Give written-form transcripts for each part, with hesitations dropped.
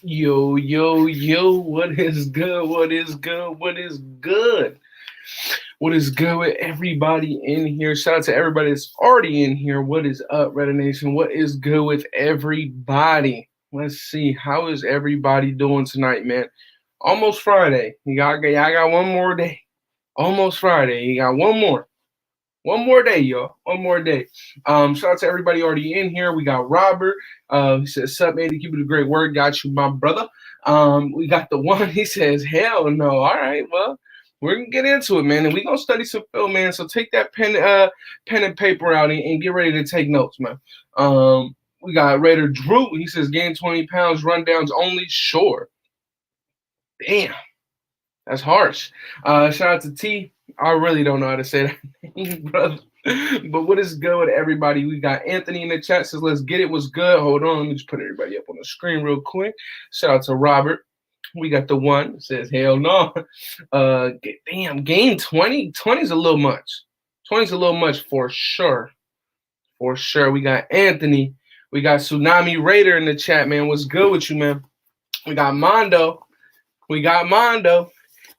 Yo, yo, yo, what is good? What is good? What is good? What is good with everybody in here? Shout out to everybody that's already in here. What is up, Red Nation? What is good with everybody? Let's see. How is everybody doing tonight, man? Almost Friday. I got one more day. Almost Friday. You got one more. One more day, y'all. One more day. Shout out to everybody already in here. We got Robert. He says, "Sup, man? Keep it a great word. Got you, my brother." We got the one. He says, "Hell no." All right, well, we're gonna get into it, man, and we're gonna study some film, man. So take that pen and paper out and get ready to take notes, man. We got Raider Drew. He says, "Gain 20 pounds, rundowns only." Sure. Damn, that's harsh. Shout out to T. I really don't know how to say that name, brother. But what is good with everybody? We got Anthony in the chat says, "Let's get it. What's good?" Hold on, let me just put everybody up on the screen real quick. Shout out to Robert. We got the one that says, "Hell no." Damn, gain 20. 20 is a little much. 20 is a little much for sure. For sure. We got Anthony. We got Tsunami Raider in the chat, man. What's good with you, man? We got Mondo.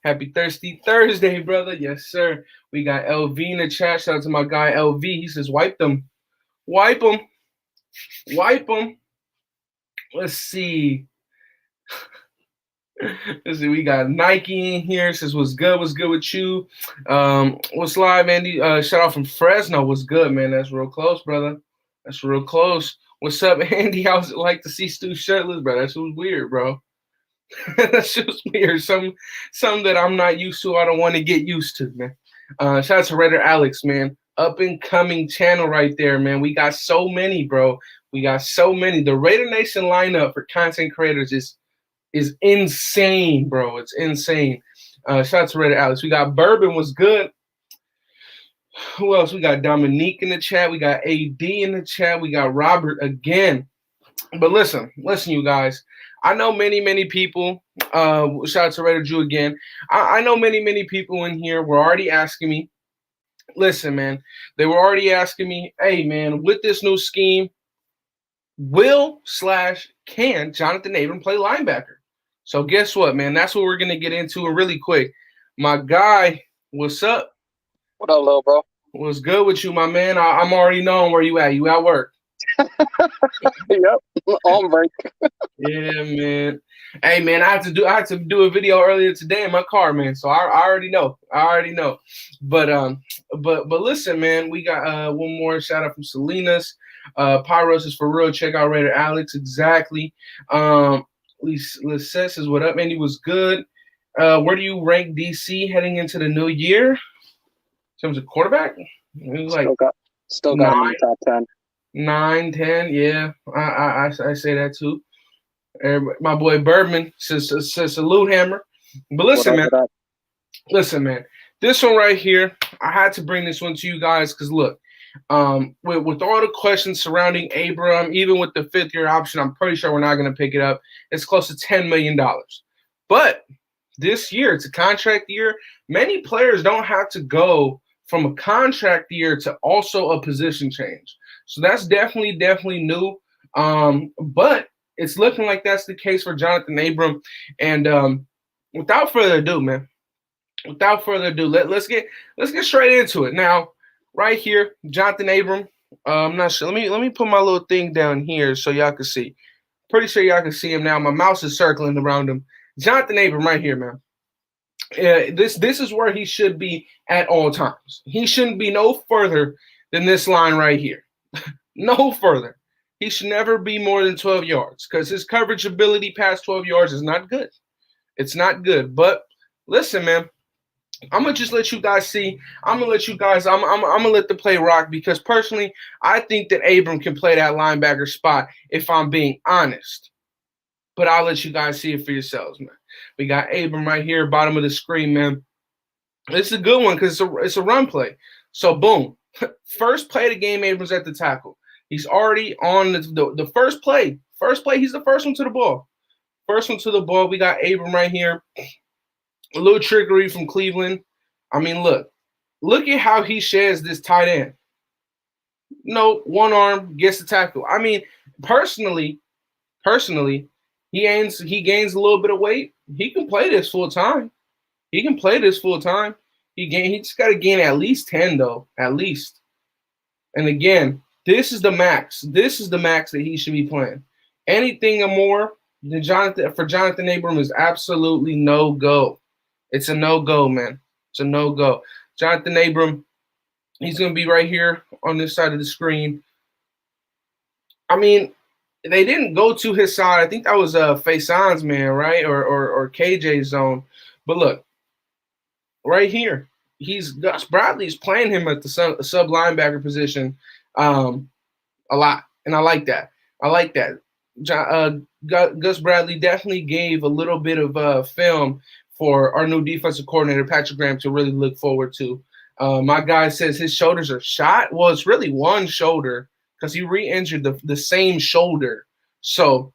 Happy Thirsty Thursday, brother. Yes, sir. We got LV in the chat. Shout out to my guy LV. He says, "Wipe them. Wipe them. Wipe them." Let's see. We got Nike in here. Says, "What's good? What's good with you?" What's live, Andy? Shout out from Fresno. What's good, man? That's real close, brother. That's real close. What's up, Andy? How's it like to see Stu shirtless, bro? That shit was weird, bro. That's just weird. Some that I'm not used to. I don't want to get used to, man. Shout out to Raider Alex, man. Up and coming channel right there, man. We got so many, bro. We got so many. The Raider Nation lineup for content creators is insane, bro. It's insane. Shout out to Raider Alex. We got Bourbon was good. Who else? We got Dominique in the chat. We got AD in the chat. We got Robert again. But listen, you guys. I know many people. Shout out to Raider Jew again. I know many people in here were already asking me. Listen, man, they were already asking me, "Hey, man, with this new scheme, can Jonathan Abram play linebacker?" So guess what, man? That's what we're gonna get into really quick. My guy, what's up? What up, little bro? What's good with you, my man? I'm already knowing where you at. You at work? Yep, on break. Yeah, man. Hey, man, I had to do a video earlier today in my car, man. So I already know. But listen, man, we got one more shout out from Salinas. Pyros is for real. Check out Raider Alex. Exactly. Lisette says, "What up, man? He was good." Where do you rank DC heading into the new year in terms of quarterback? Still got him in the top 10. 9, 10, yeah, I say that too. My boy Birdman says salute Hammer. But listen, man, this one right here, I had to bring this one to you guys because look, with all the questions surrounding Abram, even with the 5th-year option, I'm pretty sure we're not going to pick it up. It's close to $10 million. But this year, it's a contract year. Many players don't have to go from a contract year to also a position change. So that's definitely new. But it's looking like that's the case for Jonathan Abram. And without further ado, man, let's get straight into it. Now, right here, Jonathan Abram. I'm not sure. Let me put my little thing down here so y'all can see. Pretty sure y'all can see him now. My mouse is circling around him. Jonathan Abram right here, man. This is where he should be at all times. He shouldn't be no further than this line right here. No further. He should never be more than 12 yards because his coverage ability past 12 yards is not good. It's not good. But listen, man, I'm gonna just let you guys see. I'm gonna let the play rock because personally, I think that Abram can play that linebacker spot if I'm being honest. But I'll let you guys see it for yourselves, man. We got Abram right here, bottom of the screen, man. It's a good one because it's a run play. So boom, first play of the game, Abram's at the tackle. He's already on the first play. First play, he's the first one to the ball. We got Abram right here. A little trickery from Cleveland. I mean, look at how he shares this tight end. No, one arm gets the tackle. I mean, personally, personally, he gains a little bit of weight. He can play this full time. He can play this full time. He just got to gain at least 10 though, at least. And again, this is the max. This is the max that he should be playing. Anything more than Jonathan Abram is absolutely no go. It's a no go, man. It's a no go. Jonathan Abram, he's going to be right here on this side of the screen. I mean, they didn't go to his side. I think that was Faison's man, right? Or KJ's zone. But look, right here, Gus Bradley's playing him at the sub linebacker position a lot, and I like that. I like that. Gus Bradley definitely gave a little bit of film for our new defensive coordinator, Patrick Graham, to really look forward to. My guy says his shoulders are shot. Well, it's really one shoulder because he re-injured the same shoulder. So,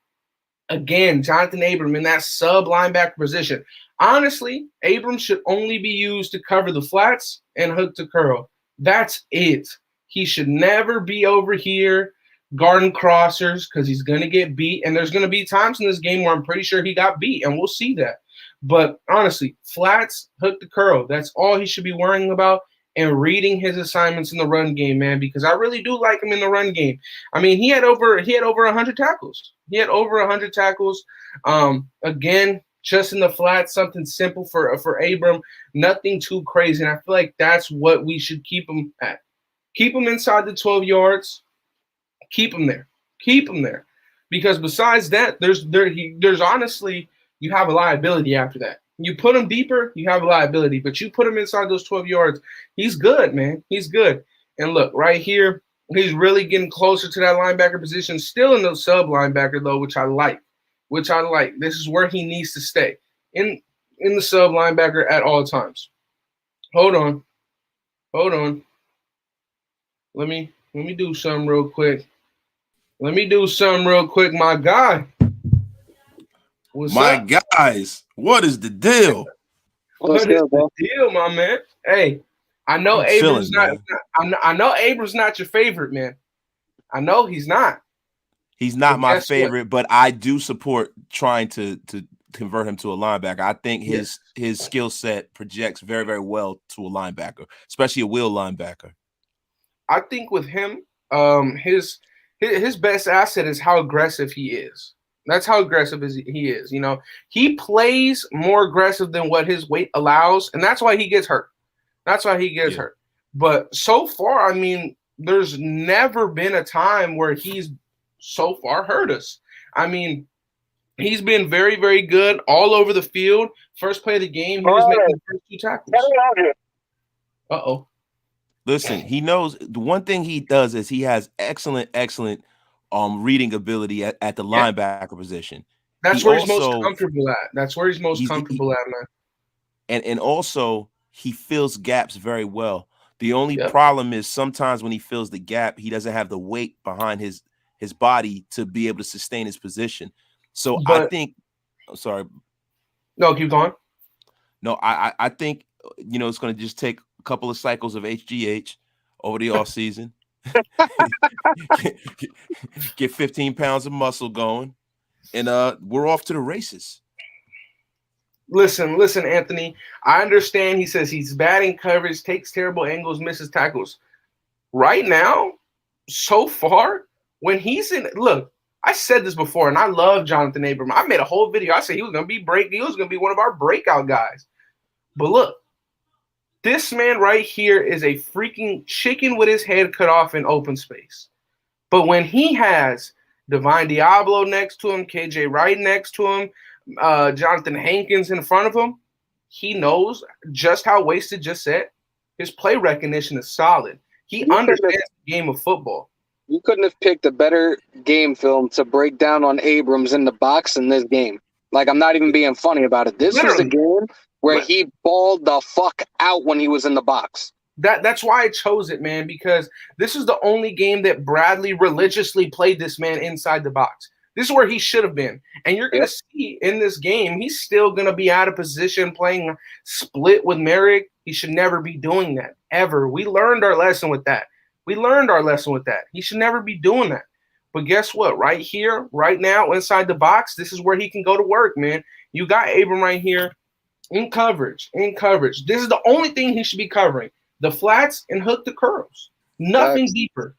again, Jonathan Abram in that sub linebacker position. Honestly, Abram should only be used to cover the flats and hook to curl. That's it. He should never be over here guarding crossers because he's going to get beat. And there's going to be times in this game where I'm pretty sure he got beat, and we'll see that. But honestly, flats, hook to curl. That's all he should be worrying about, and reading his assignments in the run game, man, because I really do like him in the run game. I mean, he had over 100 tackles. He had over 100 tackles. Again, just in the flat, something simple for Abram, nothing too crazy. And I feel like that's what we should keep him at. Keep him inside the 12 yards. Keep him there. Keep him there. Because besides that, there's honestly, you have a liability after that. You put him deeper, you have a liability. But you put him inside those 12 yards, he's good, man. He's good. And look, right here, he's really getting closer to that linebacker position. Still in the sub linebacker, though, which I like. This is where he needs to stay, in the sub linebacker at all times. Hold on. Let me do something real quick. My guy. What's up? Guys, what is the deal? What is the deal, my man? Hey, I know Abram's not. I know Abram's not your favorite, man. I know he's not. He's not my favorite, but I do support trying to convert him to a linebacker. I think his skill set projects very, very well to a linebacker, especially a wheel linebacker. I think with him, his best asset is how aggressive he is. That's how aggressive he is. You know, he plays more aggressive than what his weight allows, and that's why he gets hurt. Hurt. But so far, I mean, there's never been a time where he's so far hurt us. I mean, he's been very, very good all over the field. First play of the game, he was making the first 2 tackles. Uh-oh. Listen, he knows the one thing he does is he has excellent reading ability at the linebacker position. That's where he's most comfortable at. Man. And also he fills gaps very well. The only problem is sometimes when he fills the gap, he doesn't have the weight behind his body to be able to sustain his position. So I think No, keep going. No, I think it's going to just take a couple of cycles of HGH over the off season. Get 15 pounds of muscle going, and we're off to the races. Listen, Anthony. I understand he says he's bad in coverage, takes terrible angles, misses tackles. Right now, so far, when he's in – look, I said this before, and I love Jonathan Abram. I made a whole video. I said he was going to be one of our breakout guys. But look, this man right here is a freaking chicken with his head cut off in open space. But when he has Divine Diablo next to him, KJ Wright next to him, Jonathan Hankins in front of him, he knows just how Wasted just said. His play recognition is solid. He understands the game of football. You couldn't have picked a better game film to break down on Abrams in the box than this game. Like, I'm not even being funny about it. This was a game where he balled the fuck out when he was in the box. That's why I chose it, man, because this is the only game that Bradley religiously played this man inside the box. This is where he should have been. And you're going to see in this game, he's still going to be out of position playing split with Merrick. He should never be doing that, ever. We learned our lesson with that. He should never be doing that. But guess what? Right here, right now, inside the box, this is where he can go to work, man. You got Abram right here in coverage, This is the only thing he should be covering. The flats and hook the curls. Nothing deeper.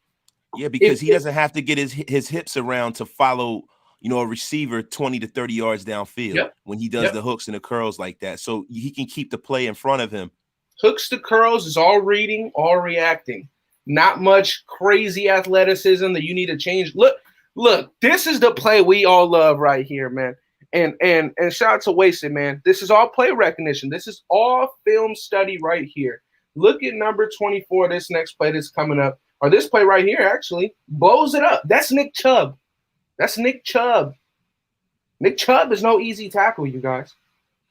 Yeah, because he doesn't have to get his hips around to follow, a receiver 20 to 30 yards downfield when he does the hooks and the curls like that. So he can keep the play in front of him. Hooks to curls is all reading, all reacting. Not much crazy athleticism that you need to change. Look, this is the play we all love right here, man. And shout out to Wasted, man. This is all play recognition. This is all film study right here. Look at number 24, this next play that's coming up. Or this play right here, actually, blows it up. That's Nick Chubb. Nick Chubb is no easy tackle, you guys.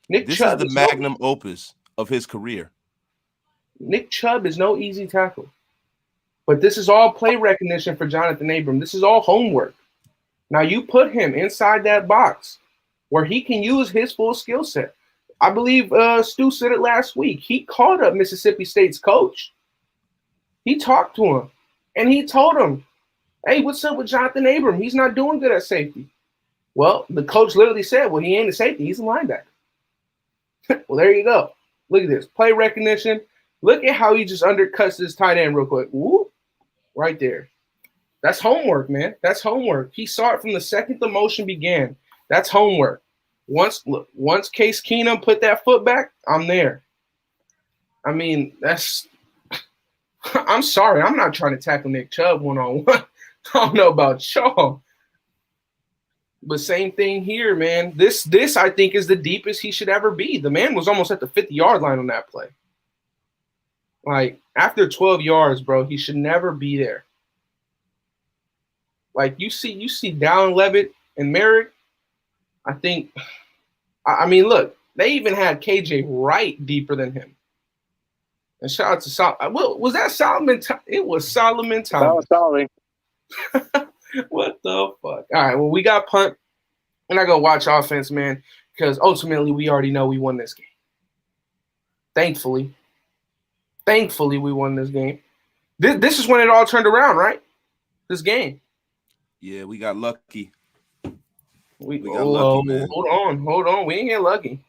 This is the magnum opus of his career. Nick Chubb is no easy tackle. But this is all play recognition for Jonathan Abram. This is all homework. Now you put him inside that box where he can use his full skill set. I believe Stu said it last week. He called up Mississippi State's coach. He talked to him, and he told him, hey, what's up with Jonathan Abram? He's not doing good at safety. Well, the coach literally said, well, he ain't a safety. He's a linebacker. Well, there you go. Look at this. Play recognition. Look at how he just undercuts this tight end real quick. Whoop. Right there. That's homework, man. That's homework. He saw it from the second the motion began. That's homework. Once Case Keenum put that foot back, I'm there. I mean, I'm sorry. I'm not trying to tackle Nick Chubb one-on-one. I don't know about y'all. But same thing here, man. This I think is the deepest he should ever be. The man was almost at the 50-yard line on that play. Like, after 12 yards, bro, he should never be there. Like, you see Dallin Levitt and Merrick, I mean, look, they even had KJ Wright deeper than him. And shout out to Solomon. Was that Solomon? It was Solomon Thomas. Sorry. What the fuck? All right, well, we got punt. We're not going to watch offense, man, because ultimately we already know we won this game. Thankfully, we won this game. This is when it all turned around, right? This game. Yeah, we got lucky. We got lucky, man. Hold on. We ain't get lucky.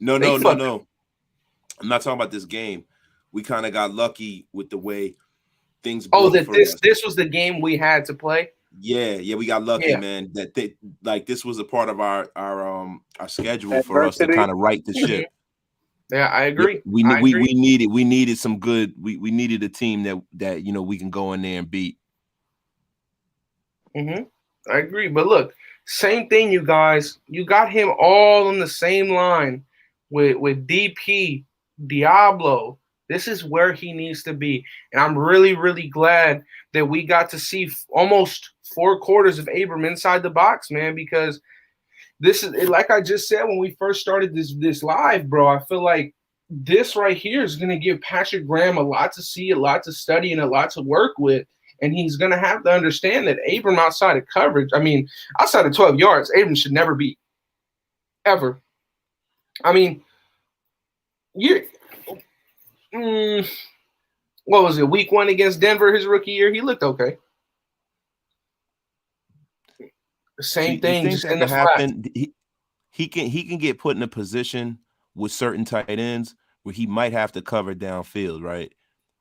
No. I'm not talking about this game. We kind of got lucky with the way things. This was the game we had to play. Yeah, we got lucky, man. That this was a part of our schedule for us to kind of right the ship. Yeah, I agree. Yeah, we needed some good. We needed a team that we can go in there and beat. I agree, but look, same thing, you guys. You got him all on the same line with DP Diablo. This is where he needs to be, and I'm really, really glad that we got to see almost 4 quarters of Abram inside the box, man. Because this is, like I just said when we first started this live, bro. I feel like this right here is going to give Patrick Graham a lot to see, a lot to study, and a lot to work with. And he's going to have to understand that Abram outside of coverage, I mean, outside of 12 yards, Abram should never beat. Ever. I mean, what was it, week 1 against Denver his rookie year? He looked okay. Same thing, just in the happen. He can get put in a position with certain tight ends where he might have to cover downfield, right?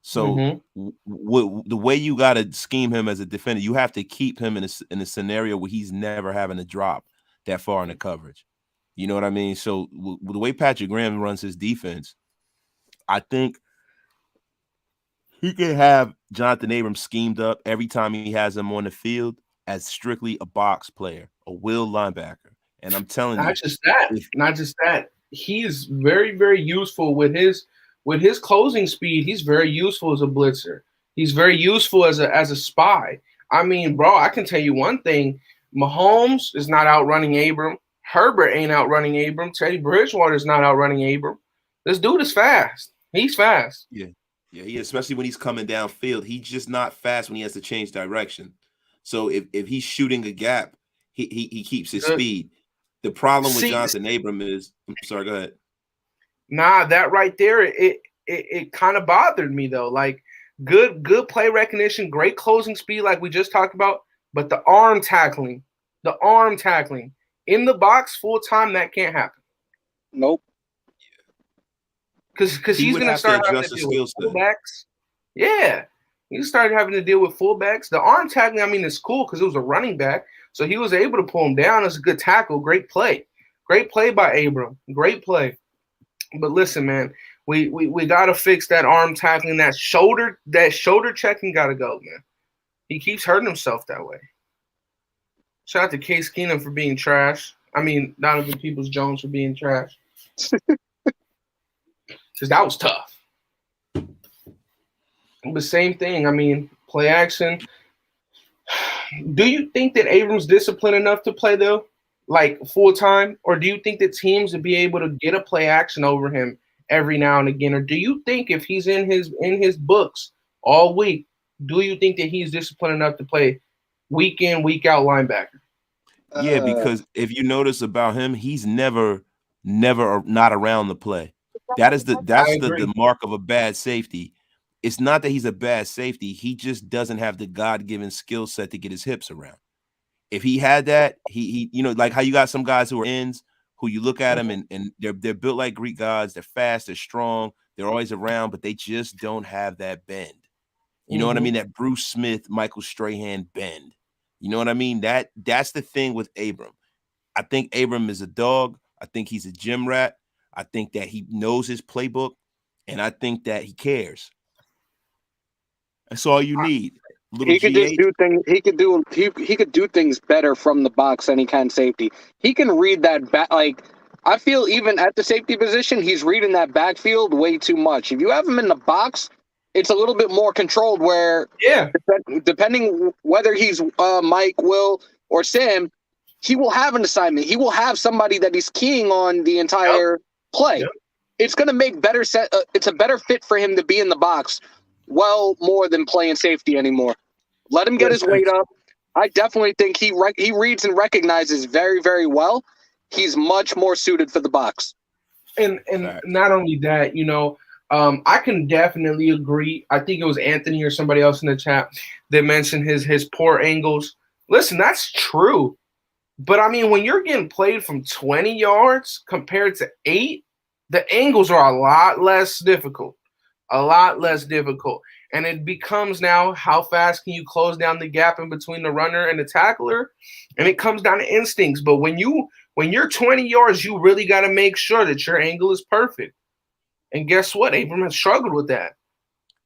So the way you got to scheme him as a defender, you have to keep him in a scenario where he's never having to drop that far in the coverage. You know what I mean? So the way Patrick Graham runs his defense, I think he can have Jonathan Abram schemed up every time he has him on the field as strictly a box player, a will linebacker. And I'm telling you, not just that. He's very, very useful with his closing speed. He's very useful as a blitzer. He's very useful as a spy. I mean, bro, I can tell you one thing. Mahomes is not outrunning Abram. Herbert ain't outrunning Abram. Teddy Bridgewater is not outrunning Abram. This dude is fast. He's fast. Yeah, he is, especially when he's coming downfield. He's just not fast when he has to change direction. So if he's shooting a gap, he keeps his speed. The problem with Jonathan Abram is, I'm sorry, go ahead. Nah, that right there, it kind of bothered me though. Like good play recognition, great closing speed, like we just talked about. But the arm tackling in the box full time, that can't happen. Nope. Because he's going to start having to deal with fullbacks. Yeah. He started having to deal with fullbacks. The arm tackling, I mean, it's cool because it was a running back. So he was able to pull him down. It's a good tackle. Great play. Great play by Abram. Great play. But listen, man, we got to fix that arm tackling. That shoulder checking got to go, man. He keeps hurting himself that way. Shout out to Case Keenum for being trash. I mean, Donovan Peoples-Jones for being trash. Because that was tough. The same thing. I mean, play action. Do you think that Abram's disciplined enough to play, though, like full-time? Or do you think that teams would be able to get a play action over him every now and again? Or do you think if he's in his books all week, do you think that he's disciplined enough to play week in, week out linebacker? Yeah, because if you notice about him, he's never not around the play. That's the mark of a bad safety. It's not that he's a bad safety. He just doesn't have the God-given skill set to get his hips around. If he had that, he like how you got some guys who are ends who you look at them and they're built like Greek gods. They're fast, they're strong, they're always around, but they just don't have that bend. You know what I mean? That Bruce Smith, Michael Strahan bend. You know what I mean? That's the thing with Abram. I think Abram is a dog. I think he's a gym rat. I think that he knows his playbook, and I think that he cares. That's all you need. He could just do things. He could do things better from the box than he can safety. He can read that back. Like I feel even at the safety position, he's reading that backfield way too much. If you have him in the box, it's a little bit more controlled. Where depending whether he's Mike, Will, or Sam, he will have an assignment. He will have somebody that he's keying on the entire play. Yep. It's going to make better set. It's a better fit for him to be in the box. Well, more than playing safety anymore. Let him get his weight up. I definitely think he reads and recognizes very, very well. He's much more suited for the box. And not only that, I can definitely agree. I think it was Anthony or somebody else in the chat that mentioned his poor angles. Listen, that's true. But, I mean, when you're getting played from 20 yards compared to 8, the angles are a lot less difficult. And it becomes now how fast can you close down the gap in between the runner and the tackler? And it comes down to instincts. But when you're 20 yards, you really got to make sure that your angle is perfect. And guess what? Abram has struggled with that.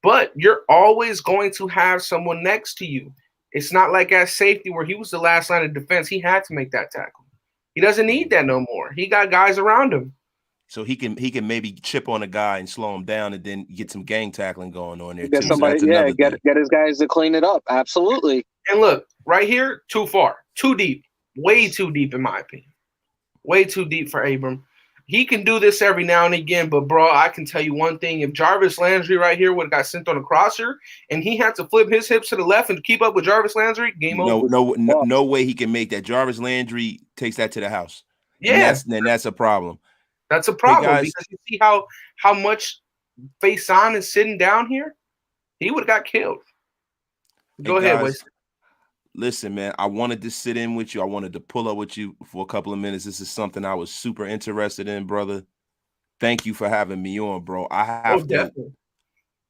But you're always going to have someone next to you. It's not like at safety where he was the last line of defense. He had to make that tackle. He doesn't need that no more. He got guys around him. So he can maybe chip on a guy and slow him down, and then get some gang tackling going on there get too. Somebody, so get his guys to clean it up. Absolutely. And look, right here, too far, too deep, way too deep in my opinion, way too deep for Abram. He can do this every now and again, but bro, I can tell you one thing: if Jarvis Landry right here would have got sent on a crosser, and he had to flip his hips to the left and keep up with Jarvis Landry, game over. No way he can make that. Jarvis Landry takes that to the house. Yeah, and that's a problem. That's a problem because you see how much Faison is sitting down here. He would have got killed. Go ahead, Wes. Listen, man, I wanted to sit in with you. I wanted to pull up with you for a couple of minutes. This is something I was super interested in, brother. Thank you for having me on, bro. I have to. Definitely.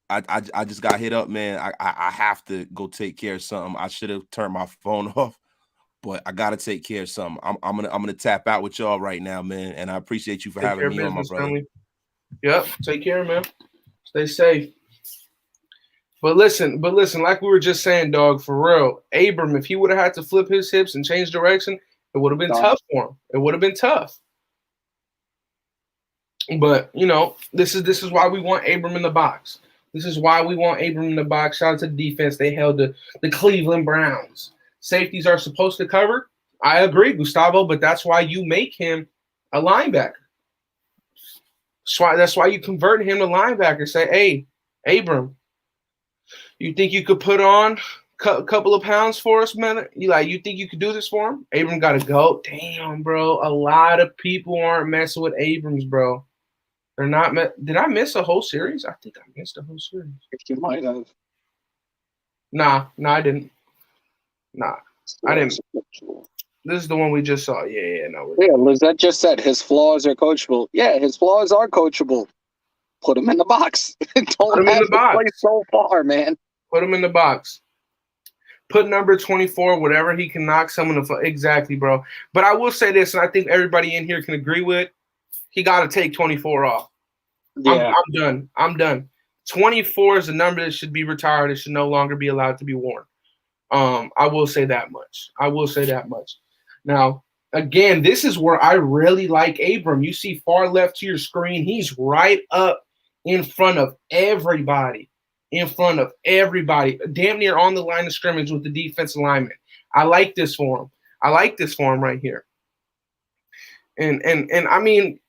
I just got hit up, man. I have to go take care of something. I should have turned my phone off, but I gotta take care of something. I'm gonna tap out with y'all right now, man. And I appreciate you for having me on, my brother. Family. Yep, take care, man. Stay safe. But listen, like we were just saying, dog, for real, Abram, if he would have had to flip his hips and change direction, it would have been tough for him. It would have been tough. But this is why we want Abram in the box. This is why we want Abram in the box. Shout out to the defense. They held the Cleveland Browns. Safeties are supposed to cover. I agree, Gustavo, but that's why you make him a linebacker. That's why you convert him to linebacker. Say, hey, Abram, you think you could put on a couple of pounds for us, man? You think you could do this for him? Abram got to go. Damn, bro. A lot of people aren't messing with Abrams, bro. They're not. Did I miss a whole series? I think I missed a whole series. You might have. Nah, I didn't. Nah. I didn't. This is the one we just saw. Yeah, no. Yeah, Lizette just said his flaws are coachable. Yeah, his flaws are coachable. Put him in the box. Don't have to play so far, man. Put him in the box. Put number 24, whatever he can knock someone to exactly, bro. But I will say this, and I think everybody in here can agree with, he got to take 24 off. Yeah. I'm done. 24 is a number that should be retired. It should no longer be allowed to be worn. I will say that much. Now, again, this is where I really like Abram. You see far left to your screen. He's right up in front of everybody. Damn near on the line of scrimmage with the defensive lineman. I like this for him. Right here. And I mean,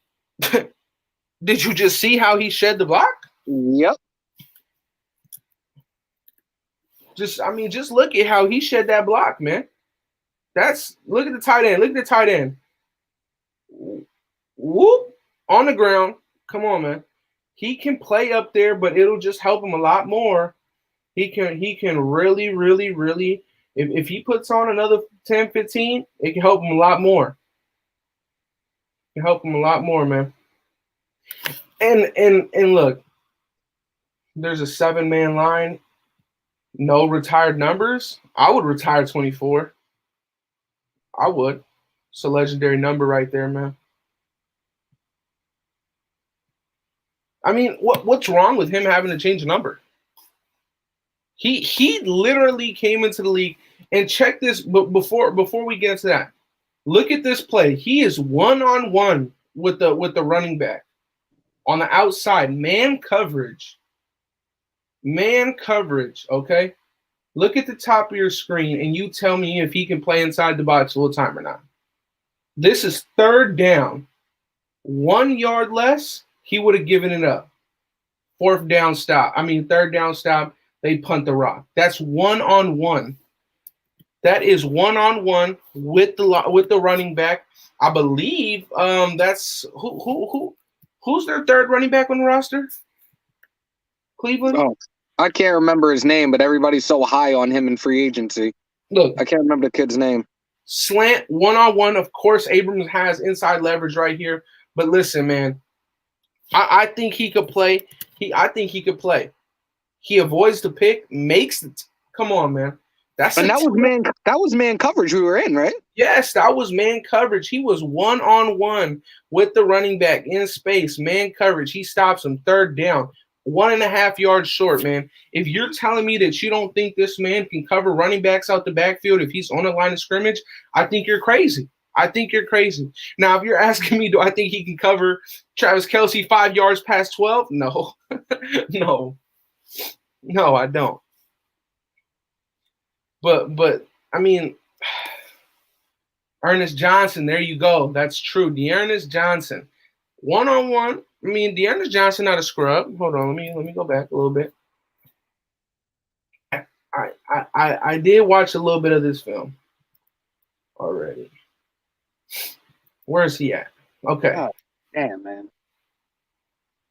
did you just see how he shed the block? Yep. Just look at how he shed that block, man. Look at the tight end. Whoop, on the ground. Come on, man. He can play up there, but it'll just help him a lot more. He can really, really, really, if he puts on another 10, 15, it can help him a lot more. Man. And look, there's a 7-man line, no retired numbers. I would retire 24. I would. It's a legendary number right there, man. I mean, what's wrong with him having to change a number? He literally came into the league, and check this. But before we get into that, look at this play. He is 1-on-1 with the running back on the outside, man coverage. Okay, look at the top of your screen, and you tell me if he can play inside the box full time or not. This is 3rd down, 1 yard less. He would have given it up. 3rd down stop. They punt the rock. That's 1-on-1. That is 1-on-1 with the running back. I believe that's who's their 3rd running back on the roster? Cleveland. Oh, I can't remember his name, but everybody's so high on him in free agency. Look, I can't remember the kid's name. Slant 1-on-1. Of course, Abrams has inside leverage right here. But listen, man. I think he could play. I think he could play. He avoids the pick, makes it. Come on, man. That was man coverage we were in, right? Yes, that was man coverage. He was 1-on-1 with the running back in space. Man coverage. He stops him 3rd down. 1.5 yards short, man. If you're telling me that you don't think this man can cover running backs out the backfield if he's on the line of scrimmage, I think you're crazy. Now, if you're asking me, do I think he can cover Travis Kelce 5 yards past 12? No. No, I don't. But I mean, Ernest Johnson, there you go. That's true. Dearness Johnson. 1-on-1. I mean, Dearness Johnson not a scrub. Hold on, let me go back a little bit. I did watch a little bit of this film already. Where's he at? Okay. Oh, damn, man.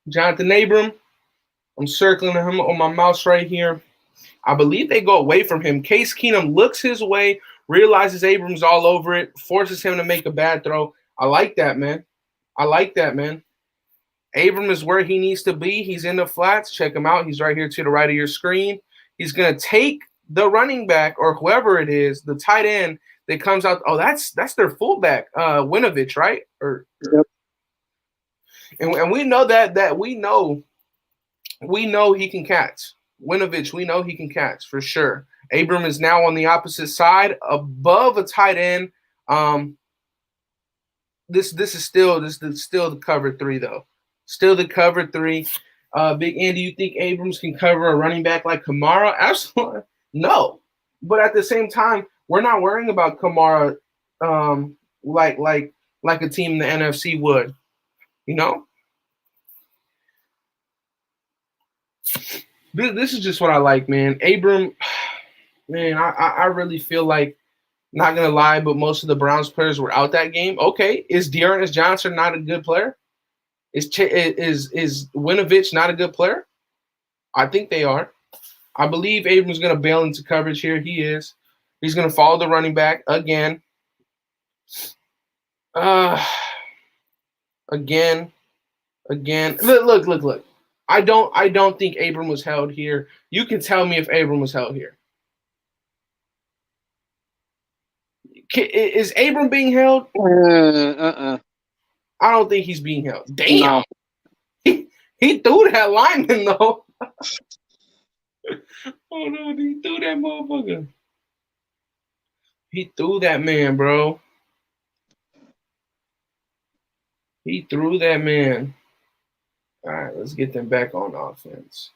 Jonathan Abram. I'm circling him on my mouse right here. I believe they go away from him. Case Keenum looks his way, realizes Abrams all over it, forces him to make a bad throw. I like that, man. Abram is where he needs to be. He's in the flats. Check him out. He's right here to the right of your screen. He's going to take the running back or whoever it is, the tight end that comes out. Oh, that's their fullback, Winovich, right? Yep. And we know that we know he can catch. Winovich, we know he can catch for sure. Abram is now on the opposite side, above a tight end. This is still the cover 3 though. Still the cover 3. Big Andy, you think Abrams can cover a running back like Kamara? Absolutely no. But at the same time, we're not worrying about Kamara like a team in the NFC would, you know. This is just what I like, man. Abram, man, I really feel like, not gonna lie, but most of the Browns players were out that game. Okay, is Dearness Johnson not a good player? Is Winovich not a good player? I think they are. I believe Abrams gonna bail into coverage here. He is. He's going to follow the running back again. Again. Look. I don't think Abram was held here. You can tell me if Abram was held here. Is Abram being held? I don't think he's being held. Damn. No. He threw that lineman, though. Oh, no, he threw that motherfucker. He threw that man, bro. He threw that man. All right, let's get them back on offense.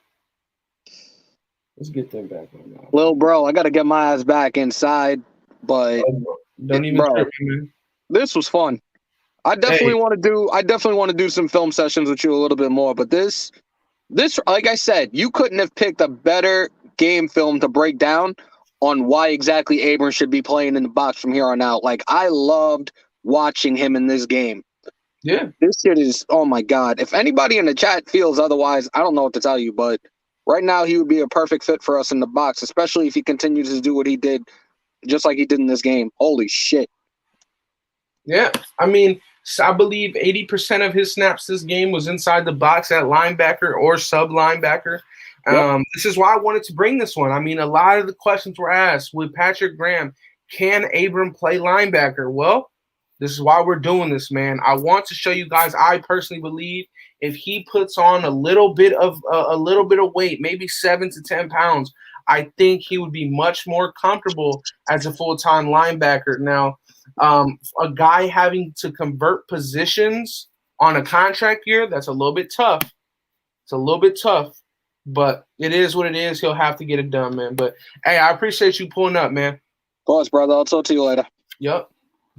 Little bro, I got to get my ass back inside, but don't even trip me, man. This was fun. I definitely want to do some film sessions with you a little bit more, but this, like I said, you couldn't have picked a better game film to break down on why exactly Abram should be playing in the box from here on out. Like, I loved watching him in this game. Yeah. This shit is, oh my God. If anybody in the chat feels otherwise, I don't know what to tell you, but right now he would be a perfect fit for us in the box, especially if he continues to do what he did, just like he did in this game. Holy shit. Yeah. I mean, I believe 80% of his snaps this game was inside the box at linebacker or sub linebacker. Yep. This is why I wanted to bring this one. I mean, a lot of the questions were asked with Patrick Graham. Can Abram play linebacker? Well, this is why we're doing this, man. I want to show you guys. I personally believe if he puts on a little bit of weight, maybe 7 to 10 pounds, I think he would be much more comfortable as a full-time linebacker. Now, a guy having to convert positions on a contract year, that's a little bit tough. It's a little bit tough, but it is what it is. He'll have to get it done, man. But, hey, I appreciate you pulling up, man. Of course, brother. I'll talk to you later. Yep.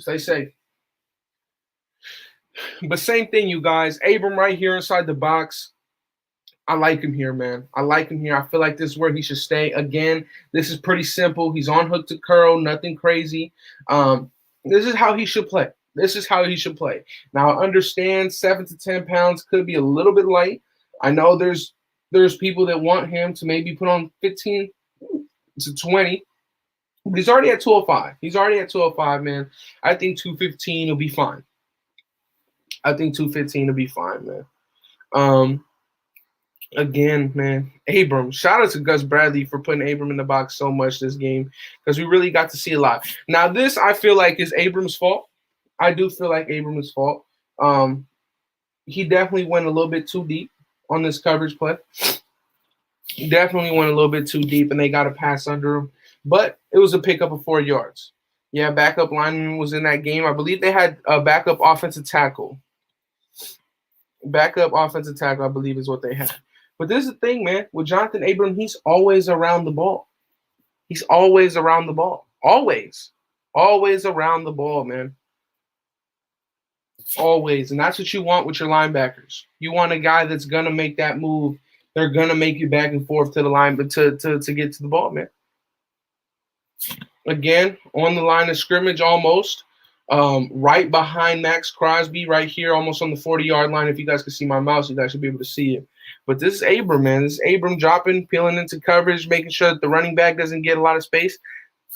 Stay safe. But same thing, you guys. Abram right here inside the box. I like him here, man. I like him here. I feel like this is where he should stay. Again, this is pretty simple. He's on hook to curl, nothing crazy. This is how he should play. Now, I understand 7 to 10 pounds could be a little bit light. I know there's people that want him to maybe put on 15 to 20. But he's already at 205. Man. I think 215 will be fine. Man. Again, man, Abram. Shout out to Gus Bradley for putting Abram in the box so much this game because we really got to see a lot. Now, this I feel like is Abram's fault. I do feel like Abram's fault. He definitely went a little bit too deep on this coverage play. He definitely went a little bit too deep, and they got a pass under him. But it was a pickup of 4 yards. Yeah, backup lineman was in that game. I believe they had a backup offensive tackle. Backup offensive tackle, I believe, is what they had. But this is the thing, man. With Jonathan Abram, he's always around the ball. Always. Always around the ball, man. Always. And that's what you want with your linebackers. You want a guy that's going to make that move. They're going to make you back and forth to the line, but to get to the ball, man. Again, on the line of scrimmage almost. Right behind Max Crosby, right here, almost on the 40-yard line. If you guys can see my mouse, you guys should be able to see it. But this is Abram, man. This is Abram dropping, peeling into coverage, making sure that the running back doesn't get a lot of space.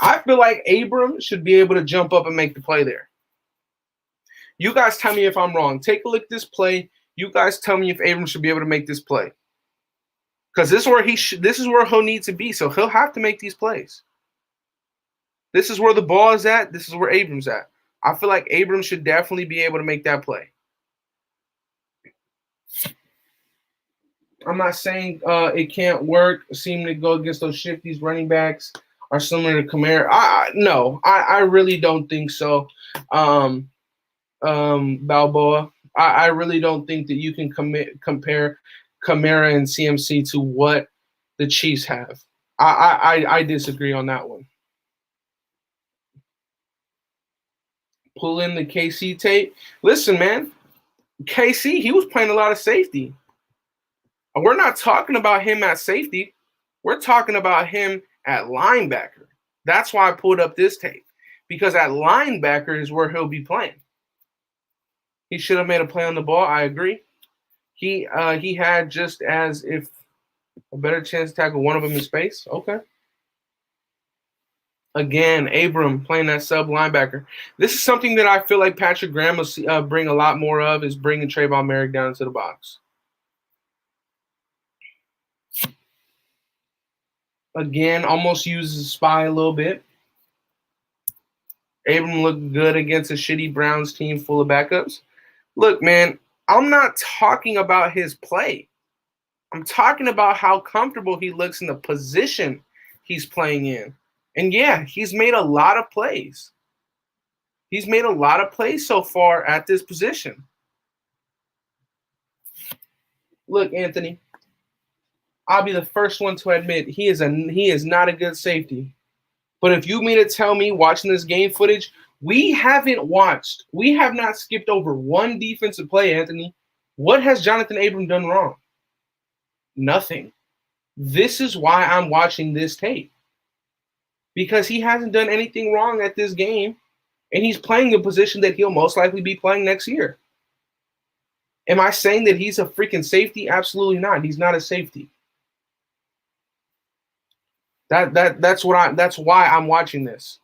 I feel like Abram should be able to jump up and make the play there. You guys tell me if I'm wrong. Take a look at this play. You guys tell me if Abram should be able to make this play. Because this is where he'll need to be. So he'll have to make these plays. This is where the ball is at. This is where Abram's at. I feel like Abram should definitely be able to make that play. I'm not saying it can't work. Seeming to go against those shifties running backs are similar to Kamara. I really don't think so. Balboa. I really don't think that you can compare Kamara and CMC to what the Chiefs have. I disagree on that one. Pull in the KC tape. Listen, man, KC, he was playing a lot of safety. We're not talking about him at safety. We're talking about him at linebacker. That's why I pulled up this tape, because at linebacker is where he'll be playing. He should have made a play on the ball. I agree. He had just as if a better chance to tackle one of them in space. Okay. Again, Abram playing that sub linebacker. This is something that I feel like Patrick Graham will bring a lot more of, is bringing Trayvon Merrick down into the box. Again, almost uses spy a little bit. Abram looked good against a shitty Browns team full of backups. Look, man, I'm not talking about his play. I'm talking about how comfortable he looks in the position he's playing in. And yeah, he's made a lot of plays. He's made a lot of plays so far at this position. Look, Anthony, I'll be the first one to admit he is not a good safety. But if you mean to tell me watching this game footage, we have not skipped over one defensive play, Anthony. What has Jonathan Abram done wrong? Nothing. This is why I'm watching this tape. Because he hasn't done anything wrong at this game, and he's playing a position that he'll most likely be playing next year. Am I saying that he's a freaking safety? Absolutely not. He's not a safety. That's why I'm watching this.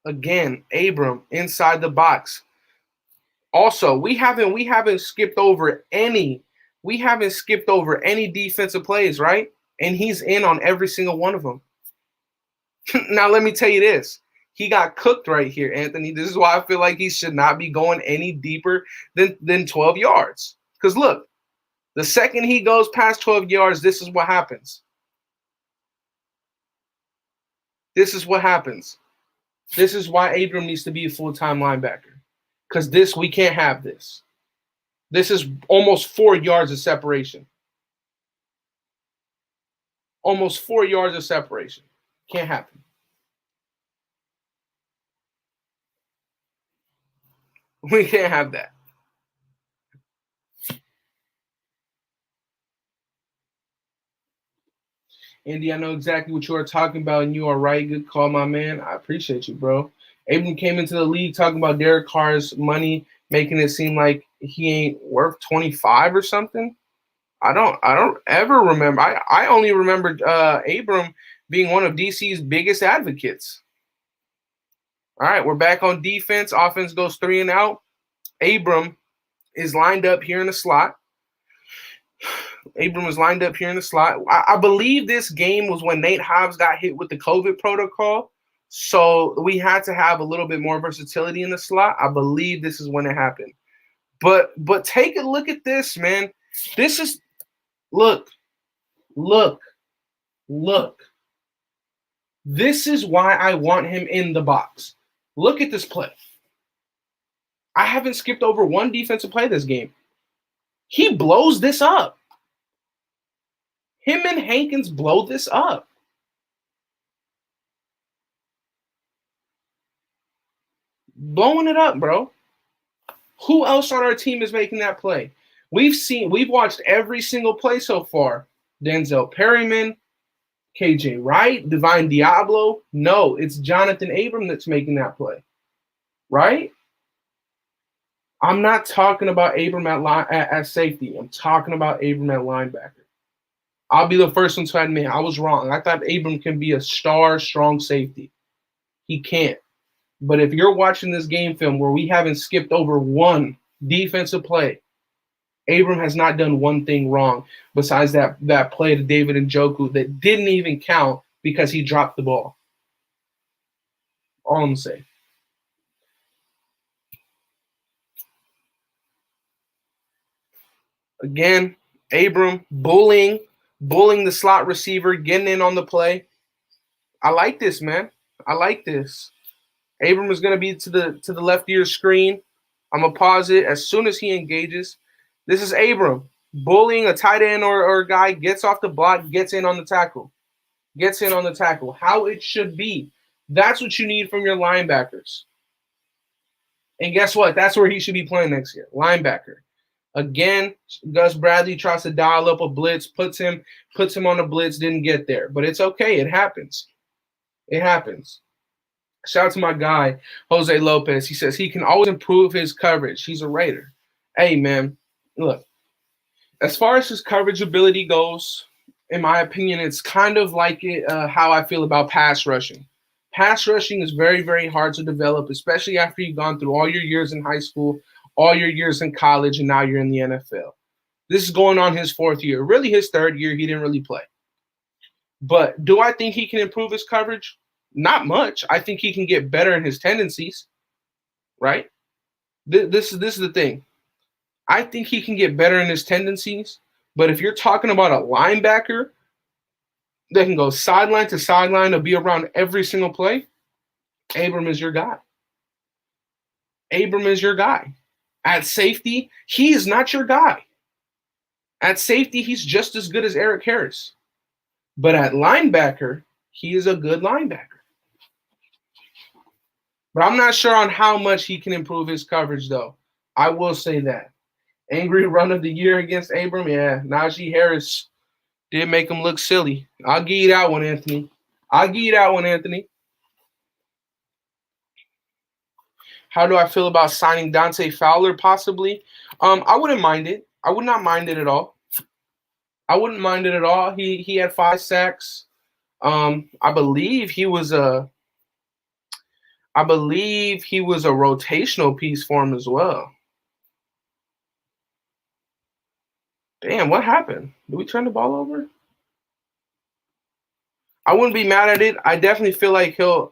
Again, Abram inside the box. Also, we haven't skipped over any defensive plays, right? And he's in on every single one of them. Now, let me tell you this. He got cooked right here, Anthony. This is why I feel like he should not be going any deeper than 12 yards. Because look, the second he goes past 12 yards, this is what happens. This is what happens. This is why Abram needs to be a full-time linebacker. Because we can't have this. This is almost 4 yards of separation. Almost 4 yards of separation. Can't happen. We can't have that. Andy, I know exactly what you are talking about, and you are right. Good call, my man. I appreciate you, bro. Abram came into the league talking about Derek Carr's money, making it seem like he ain't worth 25 or something. I don't ever remember. I only remember Abram being one of DC's biggest advocates. All right, we're back on defense. Offense goes 3 and out. Abram is lined up here in the slot. Abram was lined up here in the slot. I believe this game was when Nate Hobbs got hit with the COVID protocol. So we had to have a little bit more versatility in the slot. I believe this is when it happened. But take a look at this, man. This is look. This is why I want him in the box. Look at this play. I haven't skipped over one defensive play this game. He blows this up. Him and Hankins blow this up. Blowing it up, bro. Who else on our team is making that play? We've watched every single play so far. Denzel Perryman, KJ Wright, Divine Diablo. No, it's Jonathan Abram that's making that play. Right? I'm not talking about Abram at safety. I'm talking about Abram at linebacker. I'll be the first one to admit I was wrong. I thought Abram can be a strong safety. He can't. But if you're watching this game film where we haven't skipped over one defensive play, Abram has not done one thing wrong besides that play to David Njoku that didn't even count because he dropped the ball. All I'm saying. Again, Abram bullying the slot receiver, getting in on the play. I like this, man. I like this. Abram is going to be to the left of your screen. I'm going to pause it as soon as he engages. This is Abram bullying a tight end or guy, gets off the block, gets in on the tackle. Gets in on the tackle. How it should be. That's what you need from your linebackers. And guess what? That's where he should be playing next year. Linebacker. Again, Gus Bradley tries to dial up a blitz, puts him on a blitz, didn't get there. But it's okay. It happens. It happens. Shout out to my guy, Jose Lopez. He says he can always improve his coverage. He's a Raider. Hey, man, look, as far as his coverage ability goes, in my opinion, it's kind of like how I feel about pass rushing. Pass rushing is very, very hard to develop, especially after you've gone through all your years in high school, all your years in college, and now you're in the NFL. This is going on his 4th year. Really his 3rd year. He didn't really play. But do I think he can improve his coverage? Not much. I think he can get better in his tendencies, right? This is the thing. I think he can get better in his tendencies, but if you're talking about a linebacker that can go sideline to sideline to be around every single play, Abram is your guy. Abram is your guy. At safety, he is not your guy. At safety, he's just as good as Eric Harris. But at linebacker, he is a good linebacker. But I'm not sure on how much he can improve his coverage, though. I will say that. Angry run of the year against Abram, yeah. Najee Harris did make him look silly. I'll give you that one, Anthony. How do I feel about signing Dante Fowler possibly? I wouldn't mind it. I would not mind it at all. He had 5 sacks. I believe he was a rotational piece for him as well. Damn, what happened? Did we turn the ball over? I wouldn't be mad at it. I definitely feel like he'll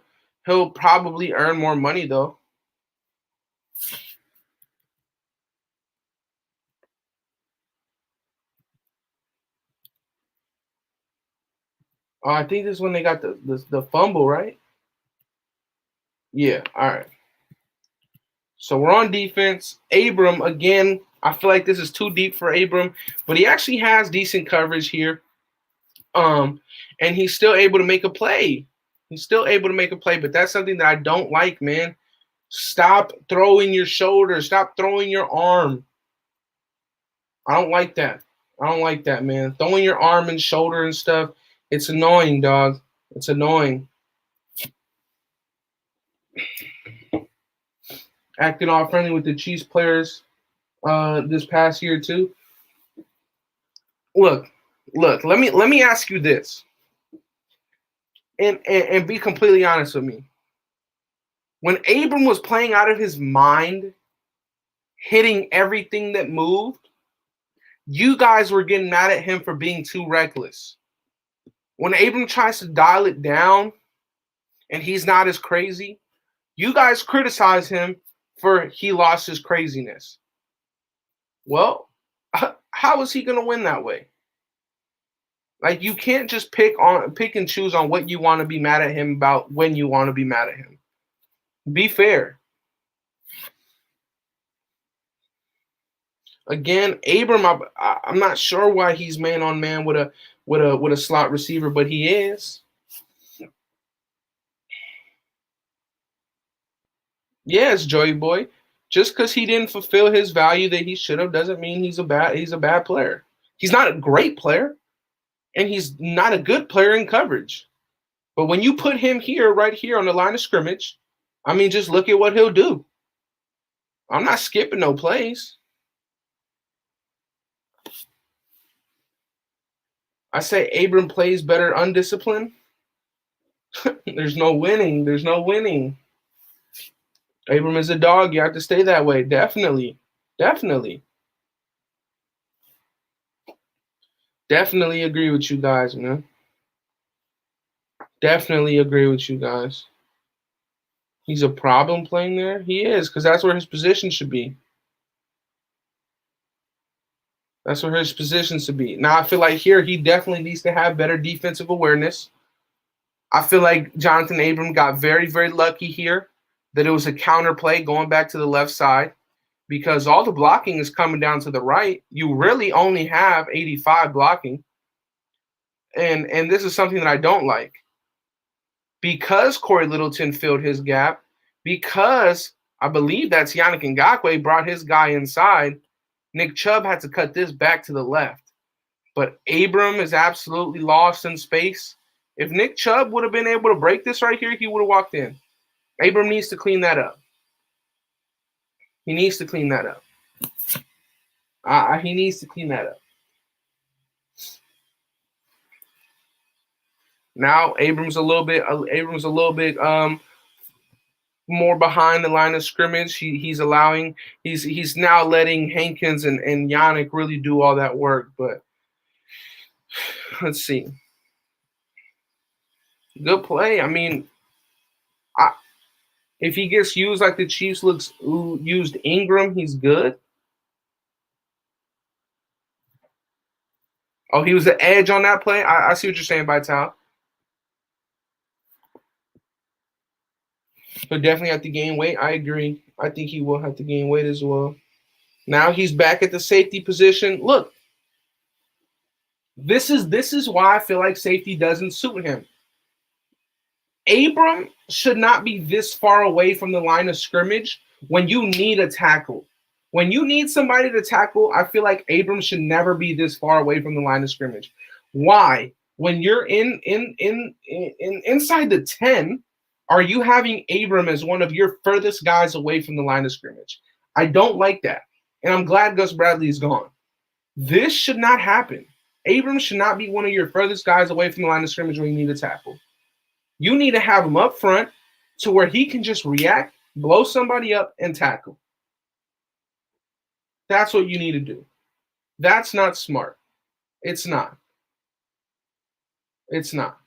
probably earn more money though. I think this is when they got the fumble, right? Yeah, all right. So we're on defense. Abram, again, I feel like this is too deep for Abram, but he actually has decent coverage here. And he's still able to make a play. But that's something that I don't like, man. Stop throwing your shoulder. Stop throwing your arm. I don't like that, man. Throwing your arm and shoulder and stuff, it's annoying, dog. It's annoying. Acting all friendly with the Chiefs players this past year too. Look. Let me ask you this, and be completely honest with me. When Abram was playing out of his mind, hitting everything that moved, you guys were getting mad at him for being too reckless. When Abram tries to dial it down and he's not as crazy, you guys criticize him for he lost his craziness. Well, how is he going to win that way? Like, you can't just pick and choose on what you want to be mad at him about when you want to be mad at him. Be fair. Again, Abram, I'm not sure why he's man on man with a slot receiver, but he is. Yes, Joey Boy. Just because he didn't fulfill his value that he should have doesn't mean he's a bad player. He's not a great player, and he's not a good player in coverage. But when you put him right here on the line of scrimmage, I mean, just look at what he'll do. I'm not skipping no plays. I say Abram plays better undisciplined. There's no winning. Abram is a dog. You have to stay that way. Definitely. Definitely agree with you guys, man. Definitely agree with you guys. He's a problem playing there? He is, because that's where his position should be. Now, I feel like here he definitely needs to have better defensive awareness. I feel like Jonathan Abram got very, very lucky here that it was a counter play going back to the left side, because all the blocking is coming down to the right. You really only have 85 blocking. And this is something that I don't like. Because Corey Littleton filled his gap, because I believe that's Yannick Ngakoue brought his guy inside, Nick Chubb had to cut this back to the left. But Abram is absolutely lost in space. If Nick Chubb would have been able to break this right here, he would have walked in. Abram needs to clean that up. He needs to clean that up. Now Abram's a little bit more behind the line of scrimmage. He's now letting Hankins and Yannick really do all that work. But let's see. Good play. I mean, if he gets used like the Chiefs used Ingram, he's good. Oh, he was the edge on that play? I see what you're saying, Vital. He'll definitely have to gain weight. I agree. I think he will have to gain weight as well. Now he's back at the safety position. Look, this is why I feel like safety doesn't suit him. Abram should not be this far away from the line of scrimmage when you need a tackle. When you need somebody to tackle, I feel like Abram should never be this far away from the line of scrimmage. Why? When you're inside the 10, are you having Abram as one of your furthest guys away from the line of scrimmage? I don't like that. And I'm glad Gus Bradley is gone. This should not happen. Abram should not be one of your furthest guys away from the line of scrimmage when you need a tackle. You need to have him up front to where he can just react, blow somebody up, and tackle. That's what you need to do. That's not smart. It's not. It's not.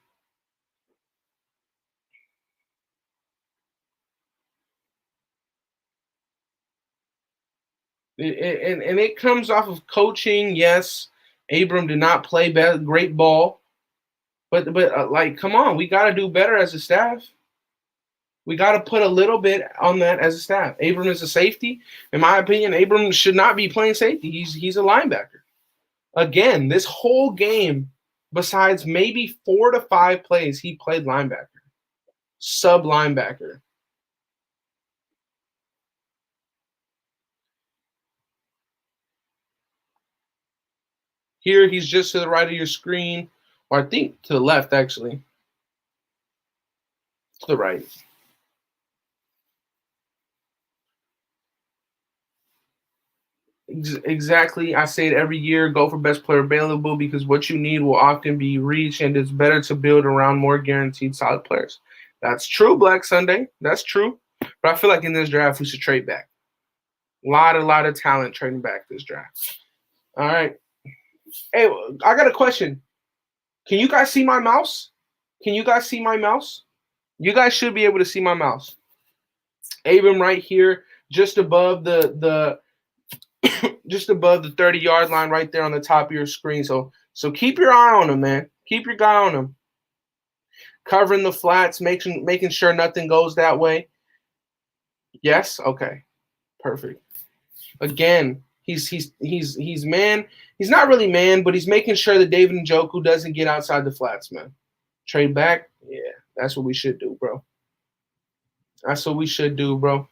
And it comes off of coaching. Yes, Abram did not play great ball. But like, come on, we got to do better as a staff. We got to put a little bit on that as a staff. Abram is a safety. In my opinion, Abram should not be playing safety. He's a linebacker. Again, this whole game, besides maybe 4 to 5 plays, he played linebacker, sub linebacker. Here, he's just to the right of your screen, or I think to the left, actually. To the right. Exactly. I say it every year, go for best player available because what you need will often be reached, and it's better to build around more guaranteed solid players. That's true, Black Sunday. That's true. But I feel like in this draft, we should trade back. A lot of talent trading back this draft. All right. Hey, I got a question. Can you guys see my mouse? Can you guys see my mouse? You guys should be able to see my mouse. Abram right here, just above the just above the 30-yard line right there on the top of your screen. So keep your eye on him, man. Keep your guy on him. Covering the flats, making sure nothing goes that way. Yes? Okay. Perfect. Again, he's man. He's not really man, but he's making sure that David Njoku doesn't get outside the flats, man. Trade back? Yeah, that's what we should do, bro. That's what we should do, bro.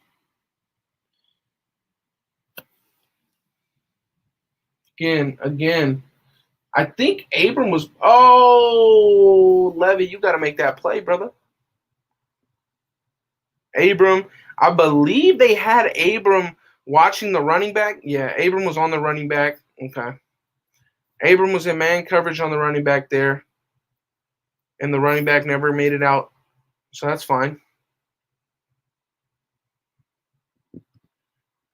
Again. I think Abram was – oh, Levy, you got to make that play, brother. Abram, I believe they had Abram watching the running back. Yeah, Abram was on the running back. Okay. Abram was in man coverage on the running back there, and the running back never made it out, so that's fine.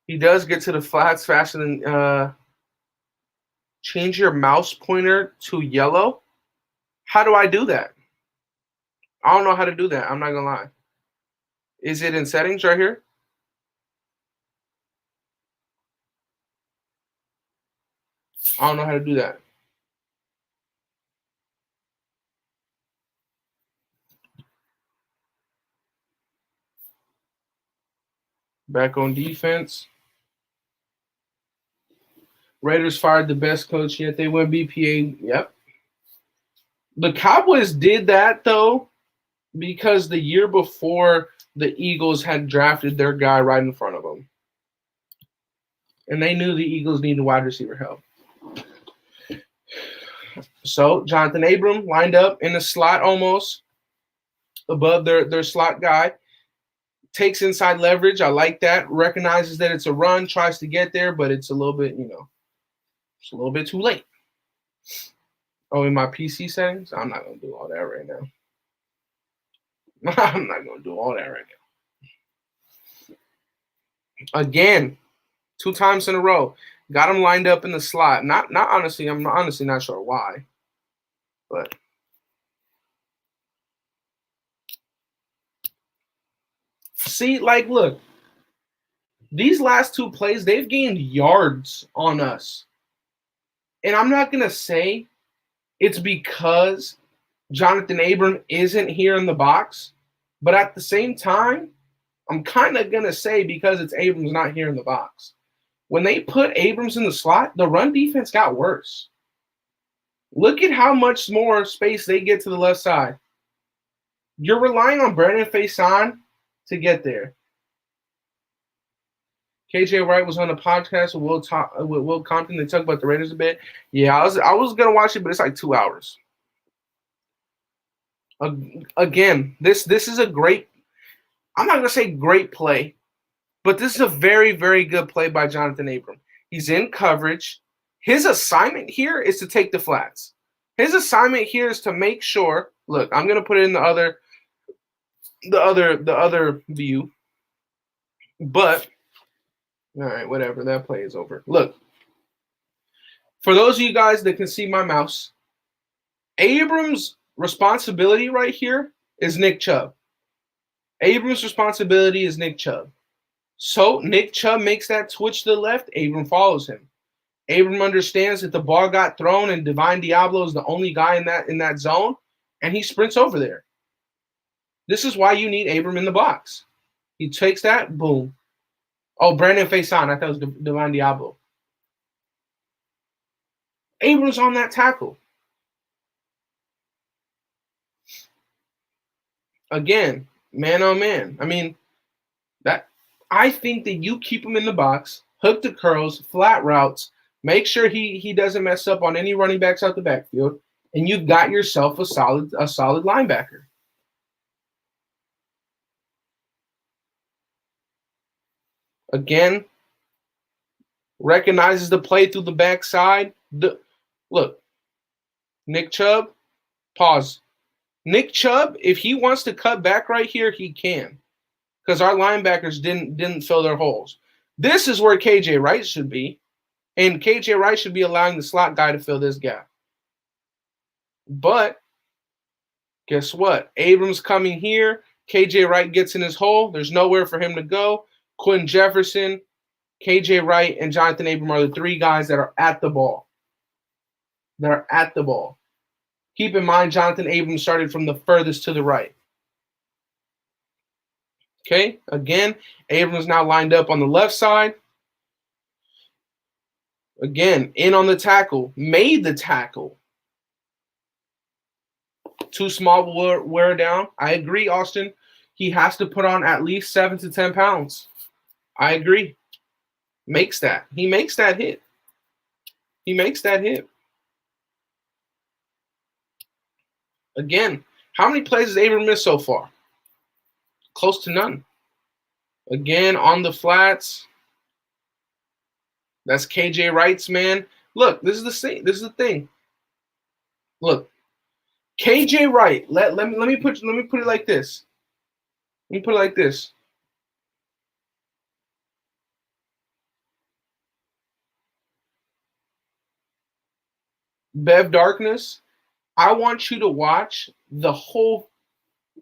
He does get to the flats faster than change your mouse pointer to yellow. How do I do that? I don't know how to do that. I'm not going to lie. Is it in settings right here? I don't know how to do that. Back on defense. Raiders fired the best coach yet. They win BPA. Yep. The Cowboys did that, though, because the year before the Eagles had drafted their guy right in front of them. And they knew the Eagles needed wide receiver help. So Jonathan Abram lined up in the slot almost above their slot guy. Takes inside leverage. I like that. Recognizes that it's a run, tries to get there, but it's a little bit, it's a little bit too late. Oh, in my PC settings? I'm not going to do all that right now. I'm not going to do all that right now. Again, 2 times in a row. Got him lined up in the slot. Not honestly, I'm honestly not sure why. But see, like, look. These last 2 plays, they've gained yards on us. And I'm not going to say it's because Jonathan Abram isn't here in the box. But at the same time, I'm kind of going to say because it's Abrams not here in the box. When they put Abrams in the slot, the run defense got worse. Look at how much more space they get to the left side. You're relying on Brandon Faison to get there. KJ Wright was on the podcast with Will Compton. They talked about the Raiders a bit. Yeah, I was gonna watch it, but it's like 2 hours. Again, this is a great. I'm not gonna say great play, but this is a very, very good play by Jonathan Abram. He's in coverage. His assignment here is to take the flats. His assignment here is to make sure. Look, I'm gonna put it in the other view, but. All right, whatever. That play is over. Look, for those of you guys that can see my mouse, Abrams' responsibility right here is Nick Chubb. Abrams' responsibility is Nick Chubb. So Nick Chubb makes that switch to the left. Abram follows him. Abram understands that the ball got thrown and Divine Diablo is the only guy in that zone, and he sprints over there. This is why you need Abram in the box. He takes that, boom. Oh, Brandon Faison. I thought it was Divine Diablo. Abrams on that tackle. Again, man on man. I mean, I think that you keep him in the box, hook the curls, flat routes, make sure he doesn't mess up on any running backs out the backfield, and you've got yourself a solid linebacker. Again, recognizes the play through the backside. Look, Nick Chubb, pause. Nick Chubb, if he wants to cut back right here, he can, because our linebackers didn't fill their holes. This is where KJ Wright should be, and KJ Wright should be allowing the slot guy to fill this gap. But guess what? Abrams coming here. KJ Wright gets in his hole. There's nowhere for him to go. Quentin Jefferson, KJ Wright, and Jonathan Abram are the 3 guys that are at the ball. Keep in mind, Jonathan Abram started from the furthest to the right. Okay, again, Abrams now lined up on the left side. Again, in on the tackle, made the tackle. Too small will wear down. I agree, Austin. He has to put on at least 7 to 10 pounds. I agree. He makes that hit. Again, how many plays has Abram missed so far? Close to none. Again, on the flats. That's KJ Wright's man. Look, this is the thing. Look, KJ Wright. Let me put it like this. Bev Darkness, I want you to watch the whole.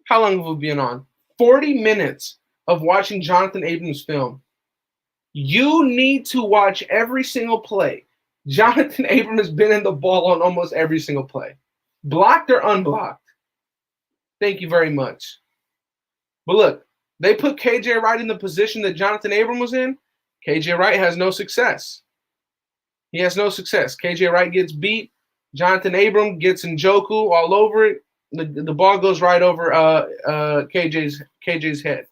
How long have we been on? 40 minutes of watching Jonathan Abrams' film. You need to watch every single play. Jonathan Abram has been in the ball on almost every single play. Blocked or unblocked. Thank you very much. But look, they put KJ Wright in the position that Jonathan Abram was in. KJ Wright has no success. He has no success. KJ Wright gets beat. Jonathan Abram gets Njoku all over it. The ball goes right over KJ's head.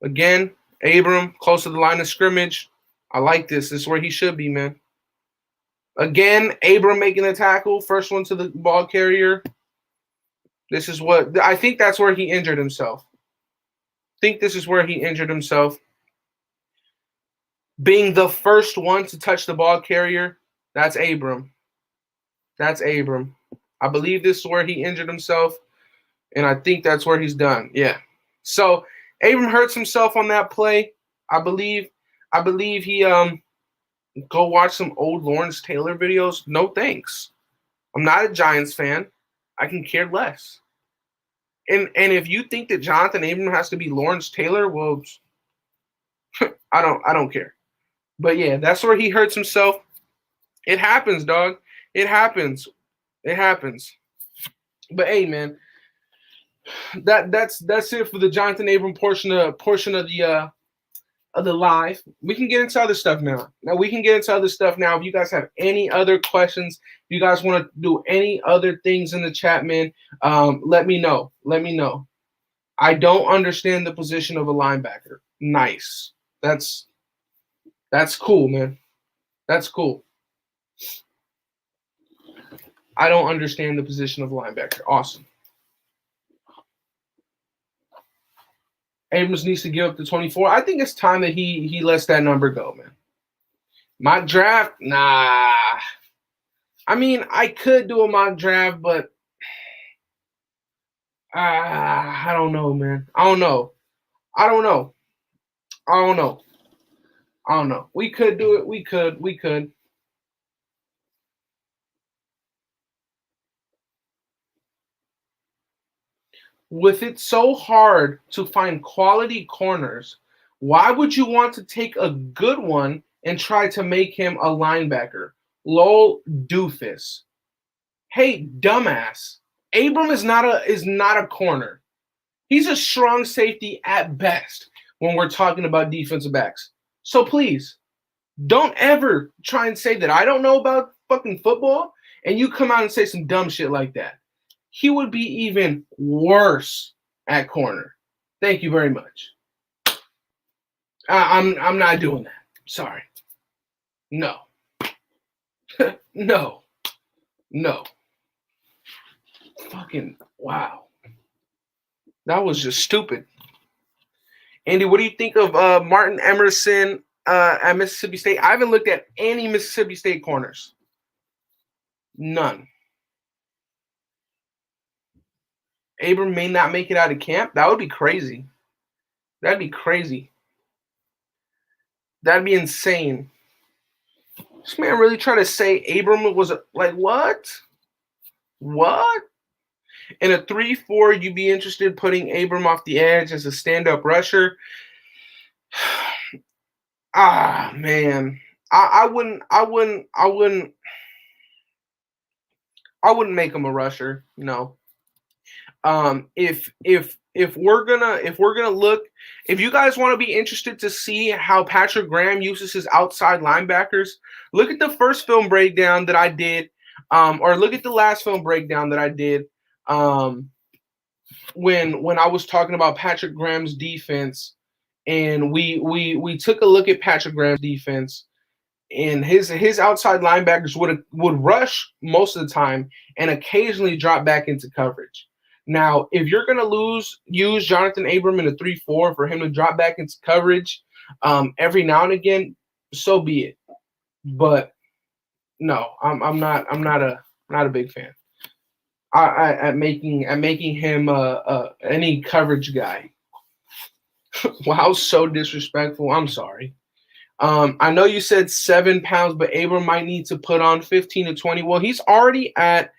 Again, Abram close to the line of scrimmage. I like this. This is where he should be, man. Again, Abram making the tackle. First one to the ball carrier. This is what I think that's where he injured himself. Being the first one to touch the ball carrier That's Abram. That's Abram. I believe this is where he injured himself, and I think that's where he's done. Yeah. So Abram hurts himself on that play. I believe he go watch some old Lawrence Taylor videos. No thanks. I'm not a Giants fan. I can care less. And if you think that Jonathan Abram has to be Lawrence Taylor, well, I don't care. But yeah, that's where he hurts himself. It happens, dog. It happens. It happens. But hey, man, that's it for the Jonathan Abram portion of the live. We can get into other stuff now. If you guys have any other questions, if you guys want to do any other things in the chat, man, let me know. I don't understand the position of a linebacker. Nice. That's cool, man. That's cool. I don't understand the position of a linebacker. Awesome. Abrams needs to give up the 24. I think it's time that he lets that number go, man. Mock draft? Nah. I mean, I could do a mock draft, but I don't know, man. I don't know. We could do it. We could. With it so hard to find quality corners, why would you want to take a good one and try to make him a linebacker? Lol doofus. Hey, dumbass. Abram is not a corner. He's a strong safety at best when we're talking about defensive backs. So please, don't ever try and say that I don't know about fucking football and you come out and say some dumb shit like that. He would be even worse at corner. Thank you very much. I'm not doing that. Sorry. No. No. Fucking wow. That was just stupid. Andy, what do you think of Martin Emerson at Mississippi State? I haven't looked at any Mississippi State corners. None. Abram may not make it out of camp. That would be crazy. That'd be insane. This man really trying to say Abram was like what? What? In a 3-4, you'd be interested putting Abram off the edge as a stand-up rusher. Man. I wouldn't make him a rusher, no. If we're gonna look, if you guys want to be interested to see how Patrick Graham uses his outside linebackers, look at the first film breakdown that I did, or look at the last film breakdown that I did, when I was talking about Patrick Graham's defense, and we took a look at Patrick Graham's defense. And his outside linebackers would rush most of the time and occasionally drop back into coverage. Now, if you're going to use Jonathan Abram in a 3-4 for him to drop back into coverage every now and again, so be it. But no, I'm not a big fan. At making him any coverage guy. Wow, so disrespectful. I'm sorry. I know you said 7 pounds, but Abram might need to put on 15 to 20. Well, he's already at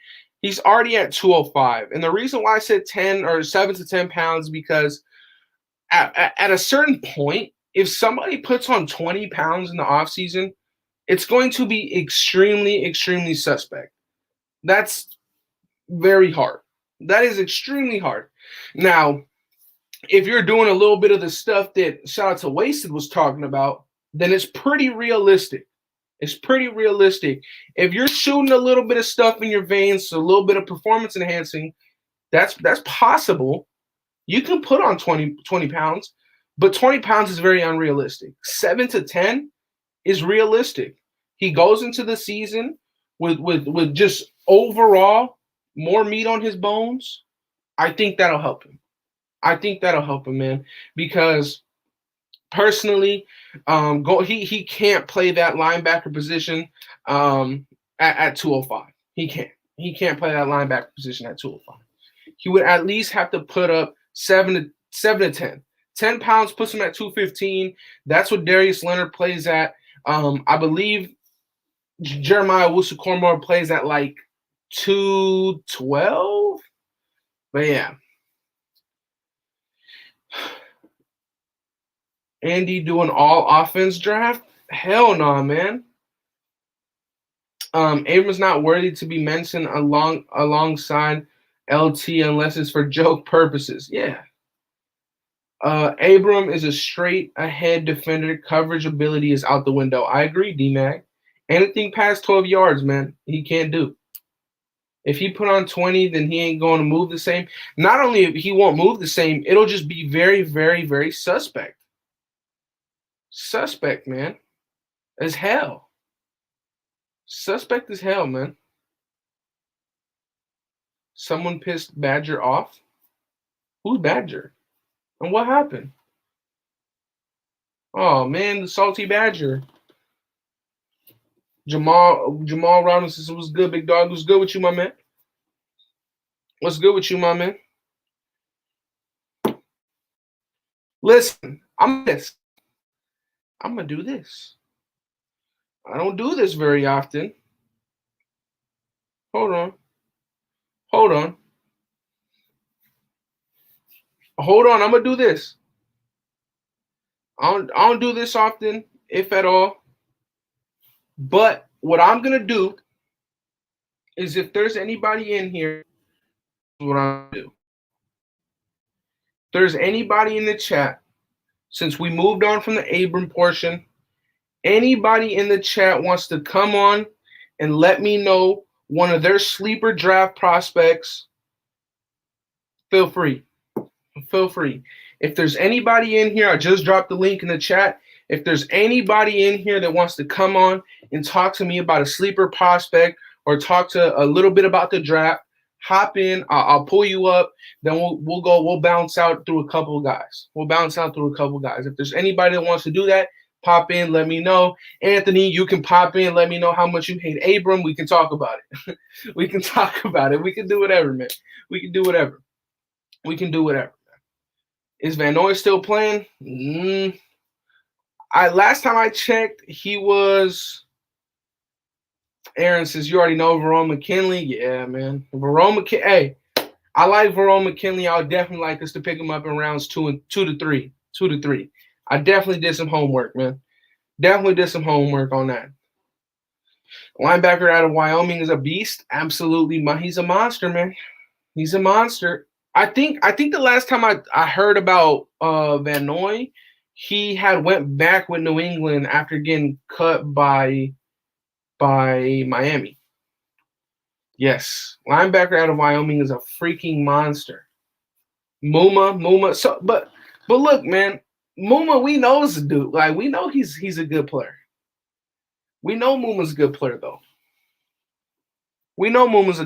205. And the reason why I said 10 or 7 to 10 pounds, because at a certain point, if somebody puts on 20 pounds in the offseason, it's going to be extremely, extremely suspect. That's very hard. That is extremely hard. Now, if you're doing a little bit of the stuff that shout out to Wasted was talking about, then it's pretty realistic. It's pretty realistic. If you're shooting a little bit of stuff in your veins, a little bit of performance enhancing, that's possible. You can put on 20 pounds, but 20 pounds is very unrealistic. 7 to 10 is realistic. He goes into the season with just overall more meat on his bones. I think that'll help him. Man, because personally, he can't play that linebacker position at 205. He can't. He can't play that linebacker position at 205. He would at least have to put up 7 to 10. 10 pounds puts him at 215. That's what Darius Leonard plays at. I believe Jeremiah Owusu-Koramoah plays at like 212. But yeah. Andy doing all offense draft? Hell no, man. Abram's not worthy to be mentioned alongside LT unless it's for joke purposes. Yeah. Abram is a straight ahead defender. Coverage ability is out the window. I agree, D-Mag. Anything past 12 yards, man, he can't do. If he put on 20, then he ain't going to move the same. Not only he won't move the same, it'll just be very, very, very suspect. Suspect, man. As hell. Suspect as hell, man. Someone pissed Badger off? Who's Badger? And what happened? Oh, man, the salty Badger. Jamal Robinson was good, big dog. What's good with you, my man? What's good with you, my man? Listen, I'm going to do this. I don't do this very often. Hold on. I'm going to do this. I don't do this often, if at all. But what I'm going to do is if there's anybody in here, what I'm going to do. If there's anybody in the chat, since we moved on from the Abram portion, anybody in the chat wants to come on and let me know one of their sleeper draft prospects, feel free. If there's anybody in here, I just dropped the link in the chat. If there's anybody in here that wants to come on and talk to me about a sleeper prospect or talk to a little bit about the draft, hop in. I'll pull you up. Then we'll bounce out through a couple of guys. If there's anybody that wants to do that, pop in. Let me know. Anthony, you can pop in. Let me know how much you hate Abram. We can talk about it. We can do whatever, man. We can do whatever. Is Van Noy still playing? Last time I checked, he was. Aaron says you already know Verone McKinley. Yeah, man. Verone McKinley. Hey, I like Verone McKinley. I would definitely like us to pick him up in rounds 2 to 3. I definitely did some homework, man. Definitely did some homework on that. Linebacker out of Wyoming is a beast. Absolutely, he's a monster, man. He's a monster. I think the last time I heard about Van Noy, he had went back with New England after getting cut by Miami. Yes, linebacker out of Wyoming is a freaking monster. Muma. So, but look, man, Muma, we know is a dude. Like we know he's a good player. We know Muma's a good player, though. Muma's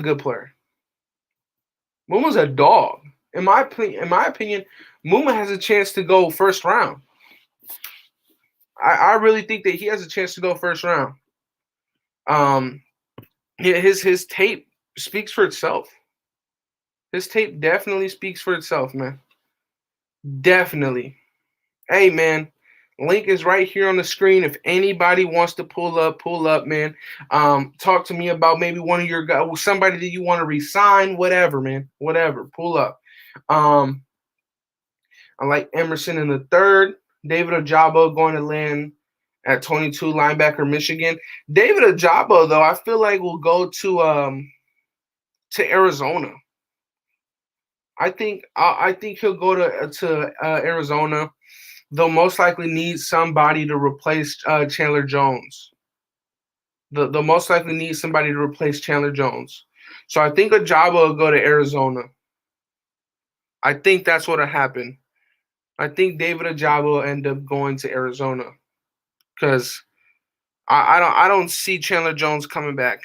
a dog. In my opinion, Muma has a chance to go first round. I really think that he has a chance to go first round. His tape speaks for itself. His tape definitely speaks for itself, man. Definitely. Hey, man, link is right here on the screen. If anybody wants to pull up, man. Talk to me about maybe one of your guys, somebody that you want to resign, whatever, man. Whatever. Pull up. I like Emerson in the third. David Ojabo going to land at 22, linebacker, Michigan. David Ojabo, though, I feel like will go to Arizona. I think he'll go to Arizona. They'll most likely need somebody to replace Chandler Jones. They'll most likely need somebody to replace Chandler Jones. So I think Ojabo will go to Arizona. I think that's what'll happen. I think David Ojabo will end up going to Arizona because I don't see Chandler Jones coming back.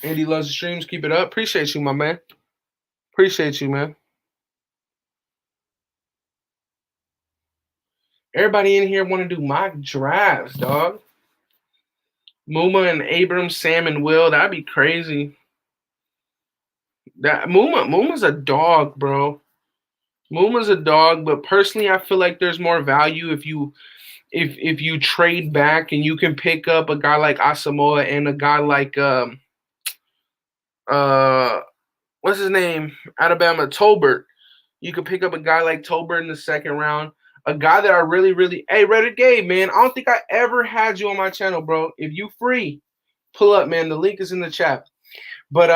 Andy loves the streams. Keep it up. Appreciate you, my man. Appreciate you, man. Everybody in here want to do mock drafts, dog. Muma and Abram, Sam and Will. That'd be crazy. That Muma's a dog, bro. Muma's a dog, but personally, I feel like there's more value if you trade back and you can pick up a guy like Asamoah and a guy like what's his name? Alabama, Tolbert. You could pick up a guy like Tolbert in the second round. A guy that I really hey, Reddit Gabe, man. I don't think I ever had you on my channel, bro. If you free, pull up, man. The link is in the chat. But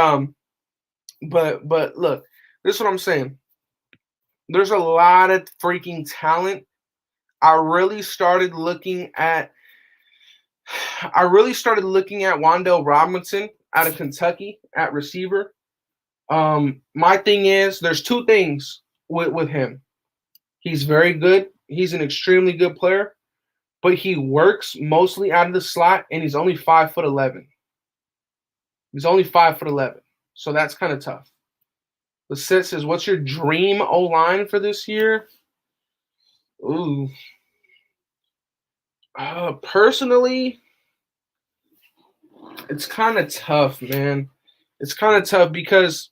look, this is what I'm saying. There's a lot of freaking talent. I really started looking at Wan'Dale Robinson out of Kentucky at receiver. My thing is there's two things with him. He's very good. He's an extremely good player, but he works mostly out of the slot, and he's only 5'11". He's only 5'11", so that's kind of tough. The set says, "What's your dream O-line for this year?" Ooh. Personally, it's kind of tough, man. It's kind of tough because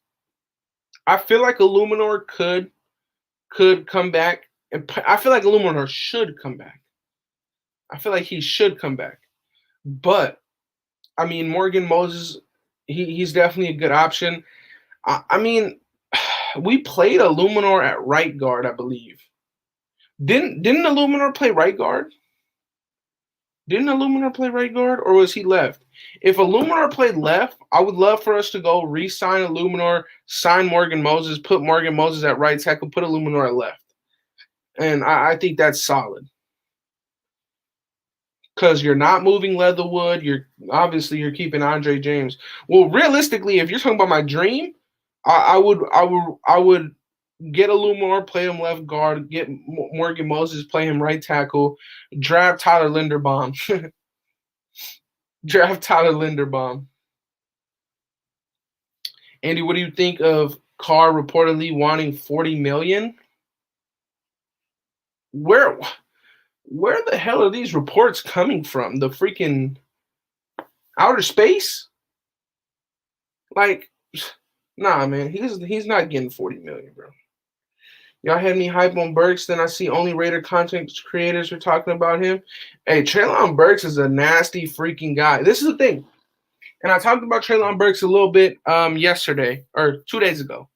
I feel like Illuminor could come back, and I feel like Illuminor should come back. I feel like he should come back, but I mean Morgan Moses, he's definitely a good option. I mean, we played Illuminor at right guard, I believe. Didn't Illuminor play right guard? Didn't Illuminor play right guard, or was he left? If Illuminor played left, I would love for us to go re-sign Illuminor, sign Morgan Moses, put Morgan Moses at right tackle, put Illuminor at left. And I think that's solid. Because you're not moving Leatherwood. You're keeping Andre James. Well, realistically, if you're talking about my dream, I would get Illuminor, play him left guard, get Morgan Moses, play him right tackle, draft Tyler Linderbaum. Draft Tyler Linderbaum. Andy, what do you think of Carr reportedly wanting $40 million? Where the hell are these reports coming from? The freaking outer space? Like, nah, man, he's not getting $40 million, bro. Y'all had me hype on Burks, then I see only Raider content creators are talking about him. Hey, Treylon Burks is a nasty freaking guy. This is the thing. And I talked about Treylon Burks a little bit yesterday or 2 days ago.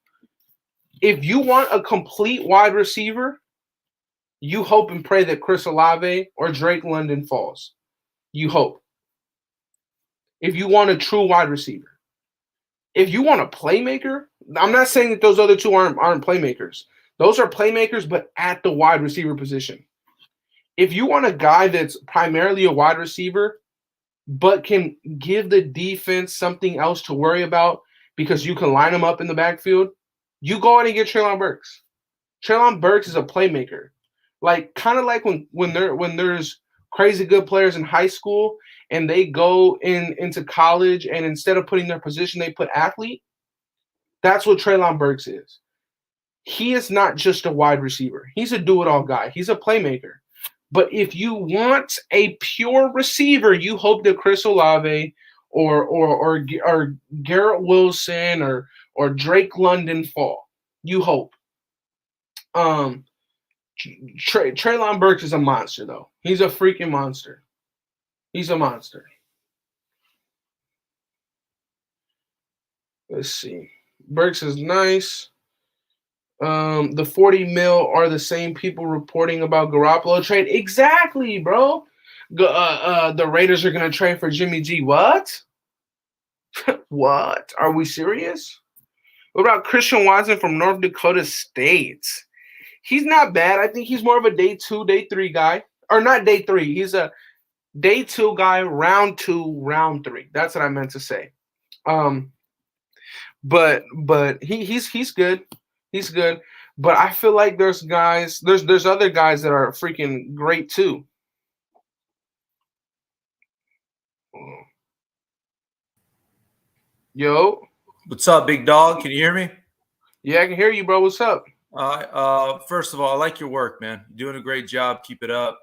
If you want a complete wide receiver, you hope and pray that Chris Olave or Drake London falls. You hope. If you want a true wide receiver. If you want a playmaker, I'm not saying that those other two aren't playmakers. Those are playmakers, but at the wide receiver position. If you want a guy that's primarily a wide receiver, but can give the defense something else to worry about because you can line them up in the backfield, you go out and get Treylon Burks. Treylon Burks is a playmaker. Like kind of like when there's crazy good players in high school and they go into college and instead of putting their position, they put athlete. That's what Treylon Burks is. He is not just a wide receiver. He's a do-it-all guy. He's a playmaker. But if you want a pure receiver, you hope that Chris Olave or Garrett Wilson or Drake London fall. You hope. Treylon Burks is a monster, though. He's a freaking monster. He's a monster. Let's see. Burks is nice. The 40 mil are the same people reporting about Garoppolo trade. Exactly, bro. The Raiders are going to trade for Jimmy G. What? What? Are we serious? What about Christian Watson from North Dakota State? He's not bad. I think he's more of a day 2, day 3 guy. Or not day 3. He's a day 2 guy, round 2, round 3. That's what I meant to say. But he's good. He's good. But I feel like there's other guys that are freaking great too. Yo. What's up, big dog? Can you hear me? Yeah, I can hear you, bro. What's up? First of all, I like your work, man. You're doing a great job. Keep it up.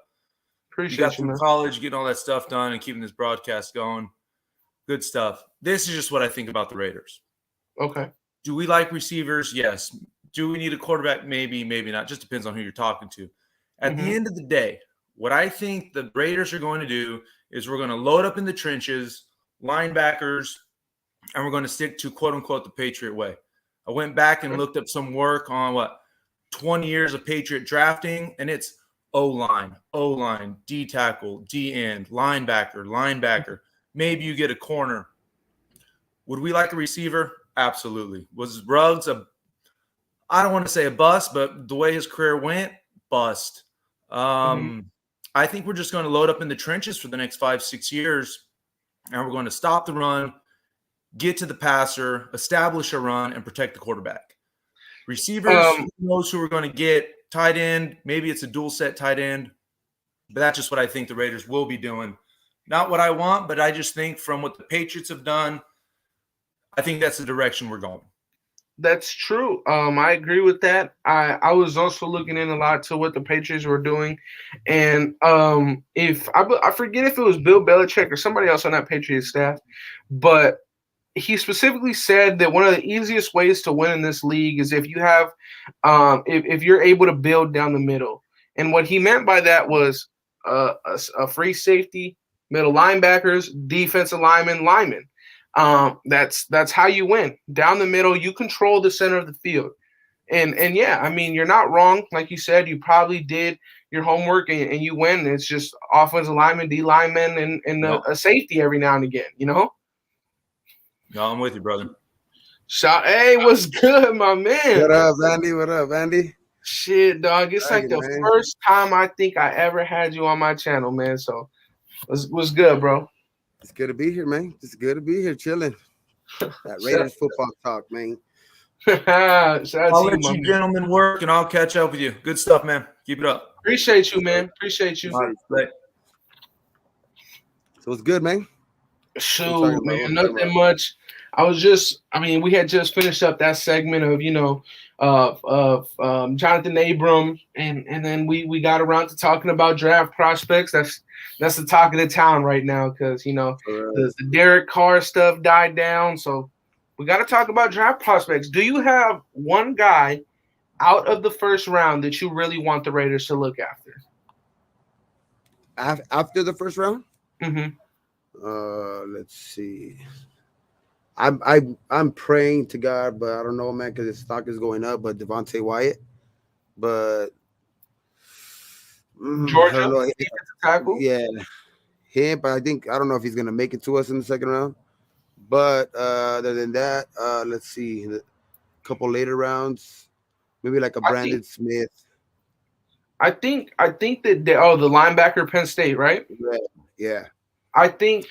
Appreciate you got you, through man. college, getting all that stuff done, and keeping this broadcast going. Good stuff. This is just what I think about the Raiders. Okay. Do we like receivers? Yes. Do we need a quarterback? Maybe, maybe not. Just depends on who you're talking to. At the end of the day, what I think the Raiders are going to do is we're going to load up in the trenches, linebackers, and we're going to stick to, quote unquote, the Patriot way. I went back and looked up some work on 20 years of Patriot drafting, and it's O-line, D tackle, D end, linebacker. Maybe you get a corner. Would we like a receiver? Absolutely. Was Ruggs I don't want to say a bust, but the way his career went, bust. I think we're just going to load up in the trenches for the next 5-6 years, and we're going to stop the run, get to the passer, establish a run, and protect the quarterback. Receivers, who knows who we're going to get? Tight end, maybe it's a dual set tight end, but that's just what I think the Raiders will be doing. Not what I want, but I just think from what the Patriots have done, I think that's the direction we're going. That's true. I agree with that. I was also looking in a lot to what the Patriots were doing, and if I forget if it was Bill Belichick or somebody else on that Patriots staff, but he specifically said that one of the easiest ways to win in this league is if you have, if you're able to build down the middle. And what he meant by that was a free safety, middle linebackers, defensive linemen. That's how you win. Down the middle, you control the center of the field. And yeah, I mean, you're not wrong. Like you said, you probably did your homework and you win. It's just offensive lineman, D lineman, and a safety every now and again, you know? No, I'm with you, brother. Hey, what's good, my man? What up, Andy? Shit, dog. It's like the first time I think I ever had you on my channel, man. So what's good, bro? It's good to be here, man. It's good to be here chilling. That Raiders football talk, man. I'll let you gentlemen work, and I'll catch up with you. Good stuff, man. Keep it up. Appreciate you, man. Appreciate you. Right. So it's good, man. Shoot, man, nothing much. We had just finished up that segment of, Jonathan Abram, and then we got around to talking about draft prospects. That's the talk of the town right now because, the Derek Carr stuff died down. So we got to talk about draft prospects. Do you have one guy out of the first round that you really want the Raiders to look after? After the first round? Mm-hmm. Let's see. I'm praying to God, but I don't know, man, because his stock is going up. But Devontae Wyatt, but Georgia, tackle, yeah, him. But I don't know if he's gonna make it to us in the second round. But other than that, let's see, a couple later rounds, maybe like a Brandon Smith. I think that the linebacker, Penn State, right? Yeah. I think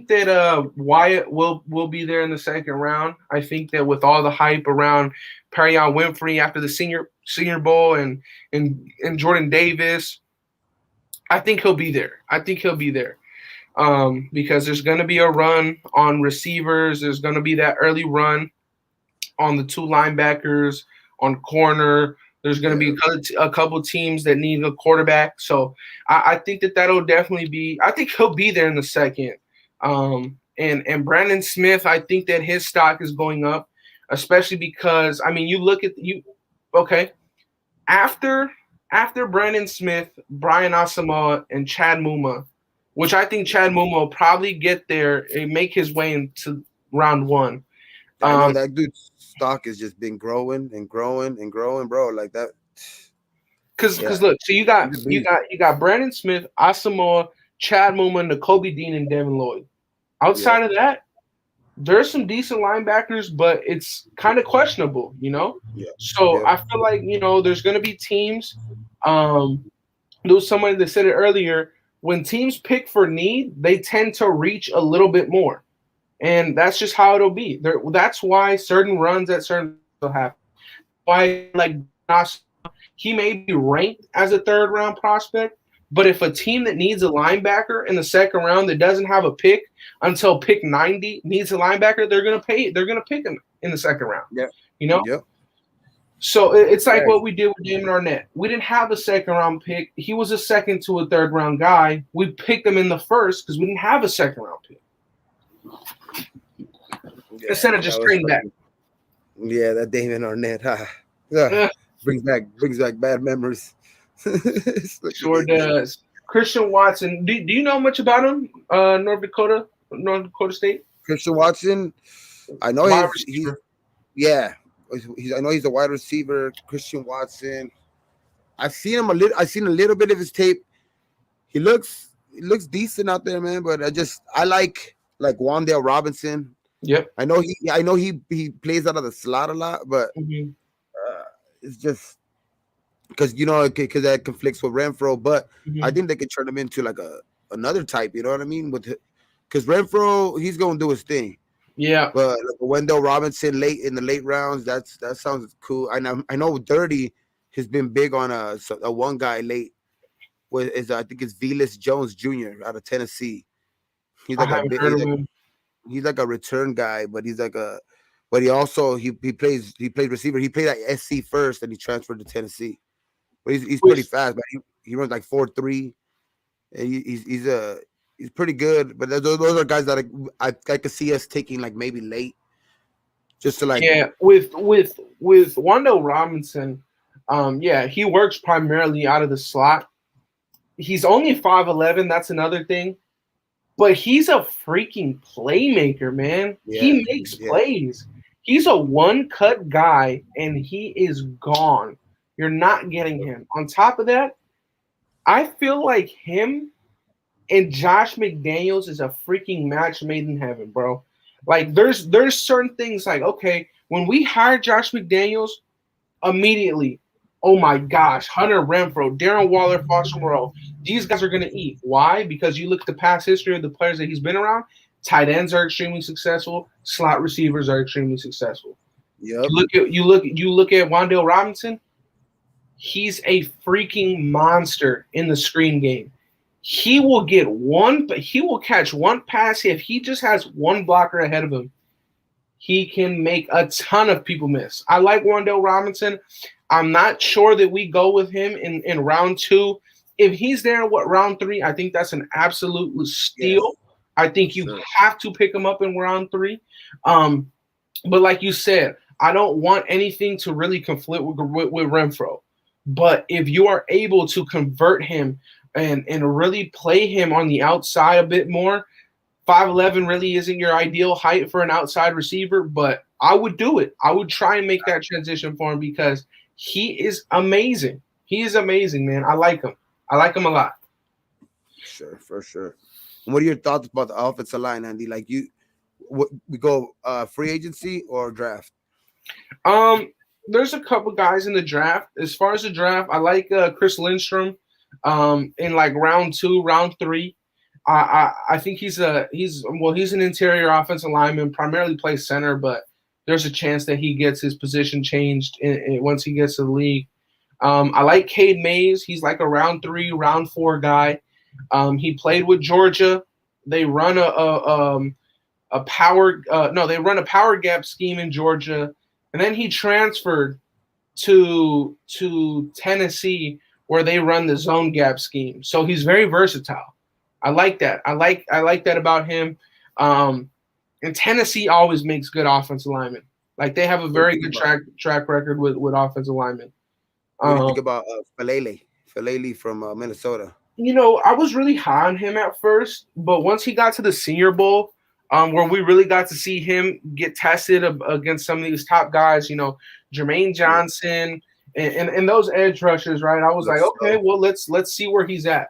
that Wyatt will be there in the second round. I think that with all the hype around Perion Winfrey after the Senior Bowl and Jordan Davis, I think he'll be there. Because there's going to be a run on receivers. There's going to be that early run on the two linebackers, on corner. There's going to be a couple teams that need a quarterback. So I think that'll definitely be – I think he'll be there in the second. And Brandon Smith, I think that his stock is going up, especially because, you look at – okay. After Brandon Smith, Brian Asamoah, and Chad Muma, which I think Chad Muma will probably get there and make his way into round one. I know that dude's stock has just been growing and growing and growing, bro. Like that. Because look, so you got Brandon Smith, Asamoah, Chad Muma, Nakobe Dean, and Devin Lloyd. Outside of that, there's some decent linebackers, but it's kind of questionable, Yeah. So I feel like there's going to be teams. There was somebody that said it earlier. When teams pick for need, they tend to reach a little bit more. And that's just how it'll be. That's why certain runs at certain will happen. Why, he may be ranked as a third-round prospect, but if a team that needs a linebacker in the second round that doesn't have a pick until pick 90 needs a linebacker, they're gonna pick him in the second round. Yeah. Yep. So it's like what we did with Damon Arnett. We didn't have a second round pick. He was a second to a third round guy. We picked him in the first because we didn't have a second round pick. Instead of just trading back. Yeah, that Damon Arnett brings back bad memories. Sure does. Christian Watson. Do you know much about him? North Dakota State. Christian Watson. I know he's I know he's a wide receiver. Christian Watson. I've seen him a little. I've seen a little bit of his tape. He looks decent out there, man. But I like Wan'Dale Robinson. Yep. I know he plays out of the slot a lot, but it's just because because that conflicts with Renfro. But I think they could turn him into like another type. You know what I mean? Because Renfro, he's gonna do his thing. Yeah. But like Wendell Robinson in the late rounds, that sounds cool. I know Dirty has been big on a one guy late. I think it's Velus Jones Jr. out of Tennessee. He's like he's like a return guy, but he played receiver. He played at SC first, and he transferred to Tennessee. But he's pretty fast, man. He runs like 4.3, and he's pretty good. But those are guys that I could see us taking like maybe late, just to like with Wan'Dale Robinson, he works primarily out of the slot. He's only 5'11". That's another thing. But he's a freaking playmaker, man. Yeah, he makes plays. He's a one-cut guy, and he is gone. You're not getting him. On top of that, I feel like him and Josh McDaniels is a freaking match made in heaven, bro. Like, there's certain things like, okay, when we hired Josh McDaniels, immediately, oh my gosh, Hunter Renfrow, Darren Waller, Foster Moreau, these guys are going to eat. Why? Because you look at the past history of the players that he's been around, tight ends are extremely successful, slot receivers are extremely successful. Yep. You look at Wan'Dale Robinson, he's a freaking monster in the screen game. He will catch one pass if he just has one blocker ahead of him. He can make a ton of people miss. I like Wan'Dale Robinson. I'm not sure that we go with him in round 2. If he's there in round 3, I think that's an absolute steal. Yes. I think you have to pick him up in round 3. But like you said, I don't want anything to really conflict with Renfro. But if you are able to convert him and really play him on the outside a bit more, 5'11" really isn't your ideal height for an outside receiver, but I would do it. I would try and make that transition for him because he is amazing. He is amazing, man. I like him. I like him a lot. Sure, for sure. And what are your thoughts about the offensive line, Andy? Like we go free agency or draft? There's a couple guys in the draft. As far as the draft, I like Chris Lindstrom in like round 2, round 3. I think he's an interior offensive lineman, primarily plays center, but there's a chance that he gets his position changed once he gets to the league. I like Cade Mays. He's like a round 3, round 4 guy. He played with Georgia. They run a power gap scheme in Georgia, and then he transferred to Tennessee where they run the zone gap scheme. So he's very versatile. I like that. I like that about him. And Tennessee always makes good offensive linemen. Like they have a very good track record with offensive linemen. What do you think about Falele from Minnesota? I was really high on him at first, but once he got to the Senior Bowl, where we really got to see him get tested against some of these top guys, Jermaine Johnson and those edge rushers, right? I was like, okay, well, let's see where he's at.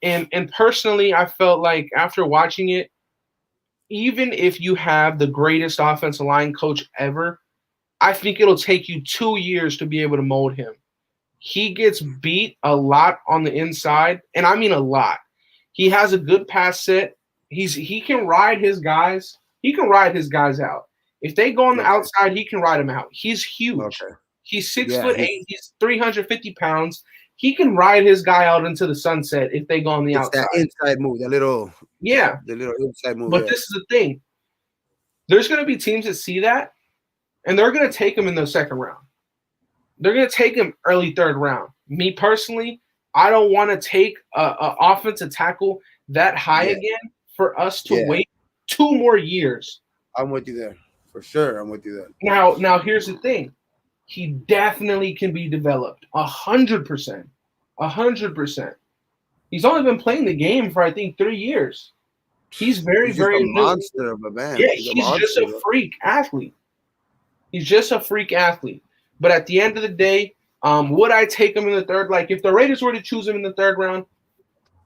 And personally, I felt like after watching it, even if you have the greatest offensive line coach ever, I think it'll take you 2 years to be able to mold him. He gets beat a lot on the inside, and I mean a lot. He has a good pass set. He can ride his guys. He can ride his guys out. If they go on the outside, he can ride them out. He's huge. Okay. He's 6'8". He's 350 pounds. He can ride his guy out into the sunset if they go on the outside. That inside move, the little inside move. But this is the thing. There's going to be teams that see that, and they're going to take him in the second round. they're going to take him early third round. Me personally, I don't want to take a offensive tackle that high again for us to wait 2 more years. I'm with you there. For sure, I'm with you there. Now here's the thing. He definitely can be developed 100%. 100%. He's only been playing the game for, I think, 3 years. He's very a new. monster of a man. Yeah, he's just a freak athlete. He's just a freak athlete. But at the end of the day, would I take him in the third? Like, if the Raiders were to choose him in the third round,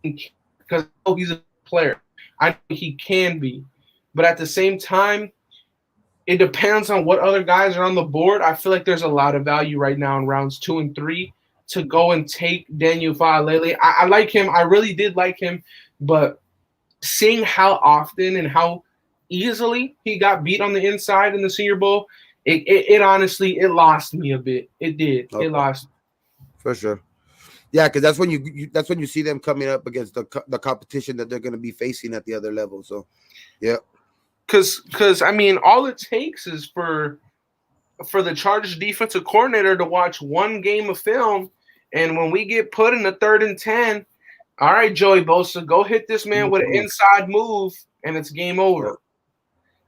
because he's a player, I think he can be. But at the same time, it depends on what other guys are on the board. I feel like there's a lot of value right now in rounds 2 and 3 to go and take Daniel Faalele. I like him. I really did like him. But seeing how often and how easily he got beat on the inside in the Senior Bowl, it honestly, it lost me a bit. It did. Okay. It lost me. For sure. Yeah, because that's when you see them coming up against the competition that they're going to be facing at the other level. So, yeah. Because I mean, all it takes is for the Chargers defensive coordinator to watch one game of film, and when we get put in the 3rd and 10, all right, Joey Bosa, go hit this man with an inside move, and it's game over.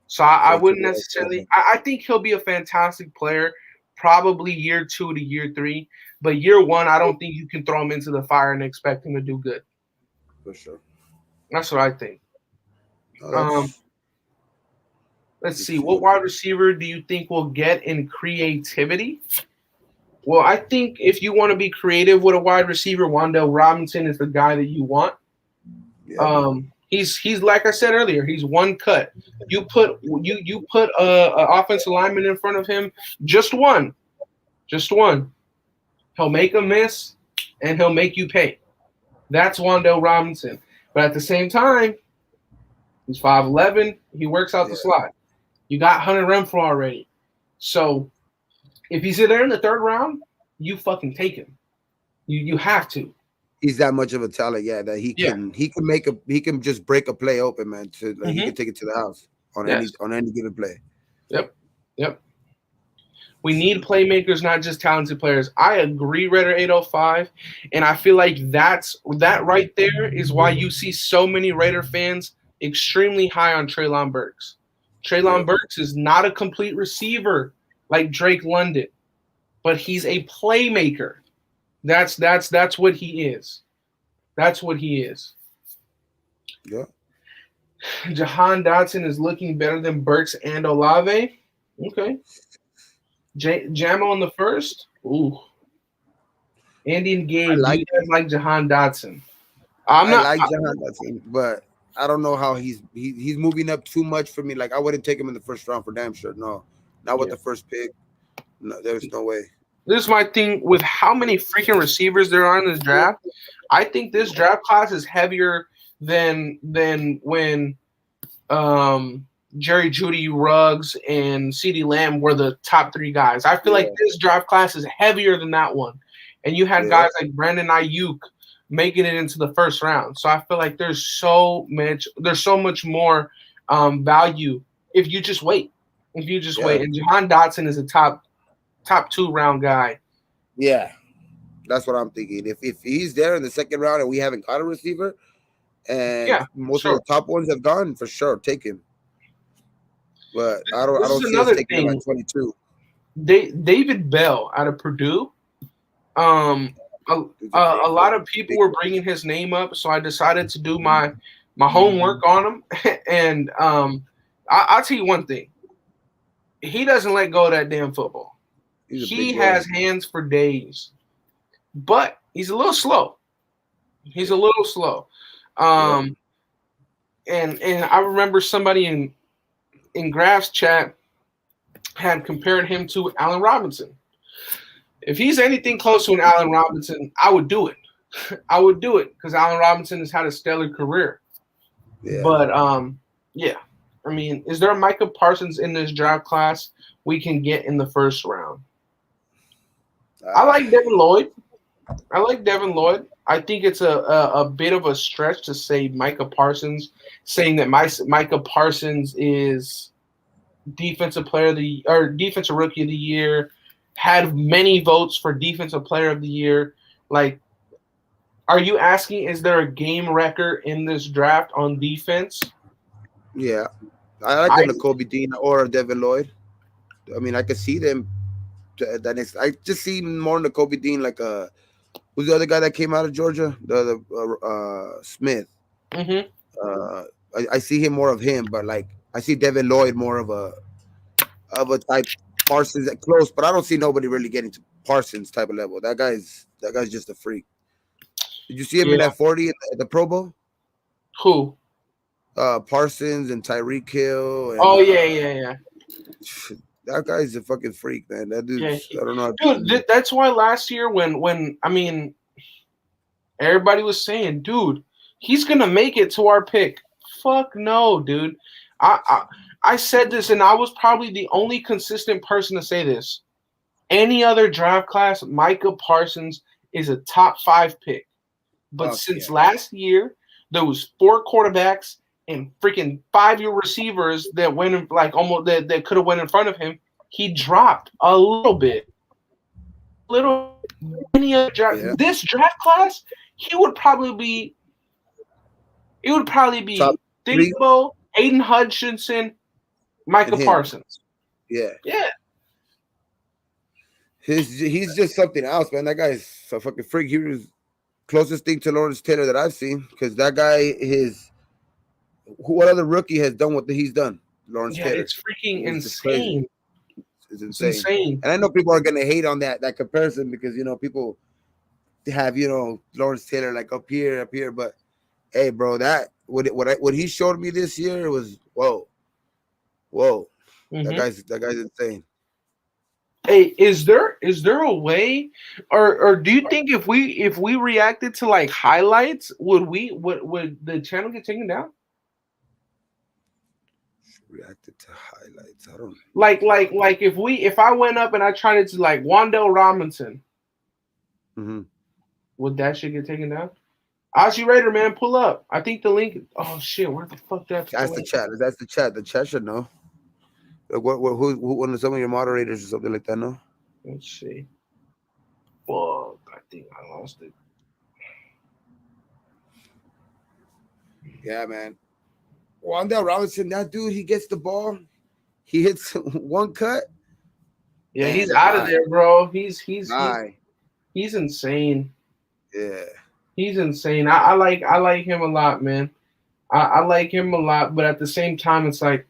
So I wouldn't necessarily. I think he'll be a fantastic player, probably year 2 to year 3, but year 1, I don't think you can throw him into the fire and expect him to do good. For sure. That's what I think. Let's see. What wide receiver do you think will get in creativity? Well, I think if you want to be creative with a wide receiver, Wan'Dale Robinson is the guy that you want. Yeah. He's like I said earlier, he's one cut. You put a offensive lineman in front of him, just one. He'll make a miss, and he'll make you pay. That's Wan'Dale Robinson. But at the same time, he's 5'11". He works out the slot. You got Hunter Renfrow already. So if he's there in the 3rd round, you fucking take him. You have to. He's that much of a talent, that he can just break a play open, man. He can take it to the house on any given play. Yep. We need playmakers, not just talented players. I agree, Raider 805, and I feel like that right there is why you see so many Raider fans extremely high on Treylon Burks. Treylon Burks is not a complete receiver like Drake London, but he's a playmaker. That's what he is. That's what he is. Yeah. Jahan Dotson is looking better than Burks and Olave. Okay. Jamo in the 1st. Ooh. Andy and Gabe, do you guys like Jahan Dotson? I like Jahan Dotson, but I don't know how he's moving up too much for me. Like, I wouldn't take him in the 1st round for damn sure. No, not with the 1st pick. No, there's no way. This is my thing with how many freaking receivers there are in this draft. I think this draft class is heavier than when Jerry Jeudy, Ruggs, and CeeDee Lamb were the top 3 guys. I feel like this draft class is heavier than that one. And you had guys like Brandon Ayuk making it into the 1st round. So I feel like there's so much more value if you just wait. If you just wait. And Jahan Dotson is a top 2 round guy. Yeah. That's what I'm thinking. If he's there in the 2nd round and we haven't got a receiver, and most of the top ones have gone, for sure, take him. But I don't see us taking him at 22. David Bell out of Purdue. A lot of people were bringing his name up, so I decided to do my homework on him. And I'll tell you one thing. He doesn't let go of that damn football. He has hands for days. But he's a little slow. And I remember somebody in Graf's chat had compared him to Allen Robinson. If he's anything close to an Allen Robinson, I would do it. I would do it because Allen Robinson has had a stellar career. Yeah. But I mean, is there a Micah Parsons in this draft class we can get in the 1st round? I like Devin Lloyd. I think it's a bit of a stretch to say Micah Parsons, saying that Micah Parsons is defensive rookie of the year, had many votes for Defensive Player of the Year. Like, are you asking, is there a game record in this draft on defense? Yeah. I like the Kobe Dean or Devin Lloyd. I mean, I could see them. I just see more in the Kobe Dean, like who's the other guy that came out of Georgia? The Smith. Mm-hmm. I see him more of him, but like I see Devin Lloyd more of a type Parsons at close, but I don't see nobody really getting to Parsons type of level. That guy's just a freak. Did you see him in that 40 at the Pro Bowl? Who? Parsons and Tyreek Hill. And, yeah. That guy's a fucking freak, man. That dude's, I don't know. Dude, that's why last year when I mean, everybody was saying, dude, he's gonna make it to our pick. Fuck no, dude. I said this, and I was probably the only consistent person to say this. Any other draft class, Micah Parsons is a top 5 pick. But since last year, there was 4 quarterbacks and freaking 5-year receivers that went in, like almost that could have went in front of him. He dropped a little bit. Any other draft, this draft class, he would probably be. It would probably be Debo, Aiden Hutchinson, Micah Parsons. Yeah. He's just something else, man. That guy's a fucking freak. He was closest thing to Lawrence Taylor that I've seen, because that guy what other rookie has done what he's done? Lawrence Taylor. It's freaking insane. It's insane. And I know people are gonna hate on that comparison because people have Lawrence Taylor like up here, but hey, bro, that what he showed me this year was whoa. Mm-hmm. That guy's insane. Hey, is there a way, or do you think if we reacted to like highlights, would the channel get taken down? Reacted to highlights. I don't like if I went up and I tried to like Wan'Dale Robinson, would that shit get taken down? Aussie Raider, man, pull up. I think the link. Oh shit, where the fuck that's the chat. That's the chat. The chat should know. Like who one of some of your moderators or something like that? No. Let's see. Fuck, I think I lost it. Yeah, man. Wan'Dale Robinson, that dude, he gets the ball, he hits one cut. Yeah, he's out of there, bro. He's insane. Yeah, he's insane. I like him a lot, man. I like him a lot, but at the same time, it's like,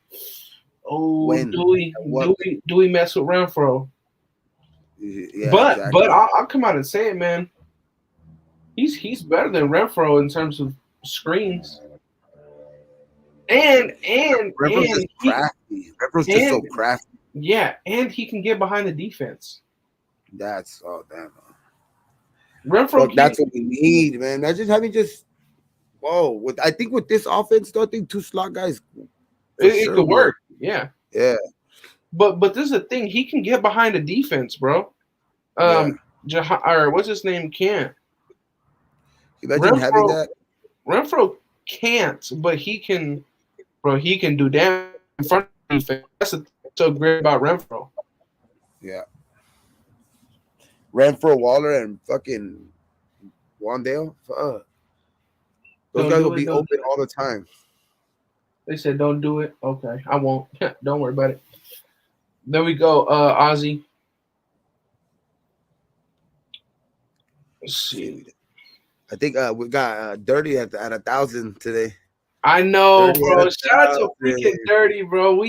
do we mess with Renfro? Yeah, but exactly. I'll come out and say it, man. He's better than Renfro in terms of screens. And Renfro's just crafty. Renfro's just so crafty. Yeah, and he can get behind the defense. That's damn. Renfro, that's what we need, man. That's just having I think with this offense, I think 2 slot guys. It could work. Yeah. Yeah. But this is the thing. He can get behind the defense, bro. Or what's his name? Can't. Imagine having that. Renfro can't, but he can. Bro, he can do damage in front of defense. That's what's so great about Renfro. Yeah. Renfro, Waller, and fucking Wan'Dale. Those guys will be open all the time. They said don't do it. Okay, I won't. Don't worry about it. There we go, Ozzy. Let's see. I think we got Dirty at 1,000 today. I know, Dirty, bro. Shout out to freaking Dirty, bro.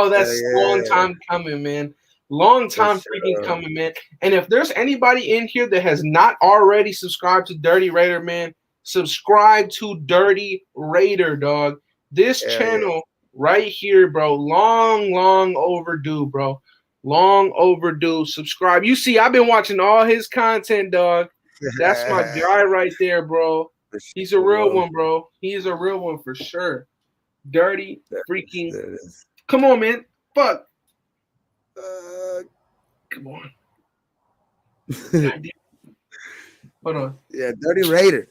That's a long time coming, man. Long time freaking coming, man. And if there's anybody in here that has not already subscribed to Dirty Raider, man, subscribe to Dirty Raider, dog. This channel right here, bro. Long overdue, bro. Long overdue. Subscribe. You see, I've been watching all his content, dog. That's my guy right there, bro. He's a real one, bro. He's a real one for sure. Dirty freaking. Come on, man. Fuck. Come on. Hold on. Yeah, Dirty Raider.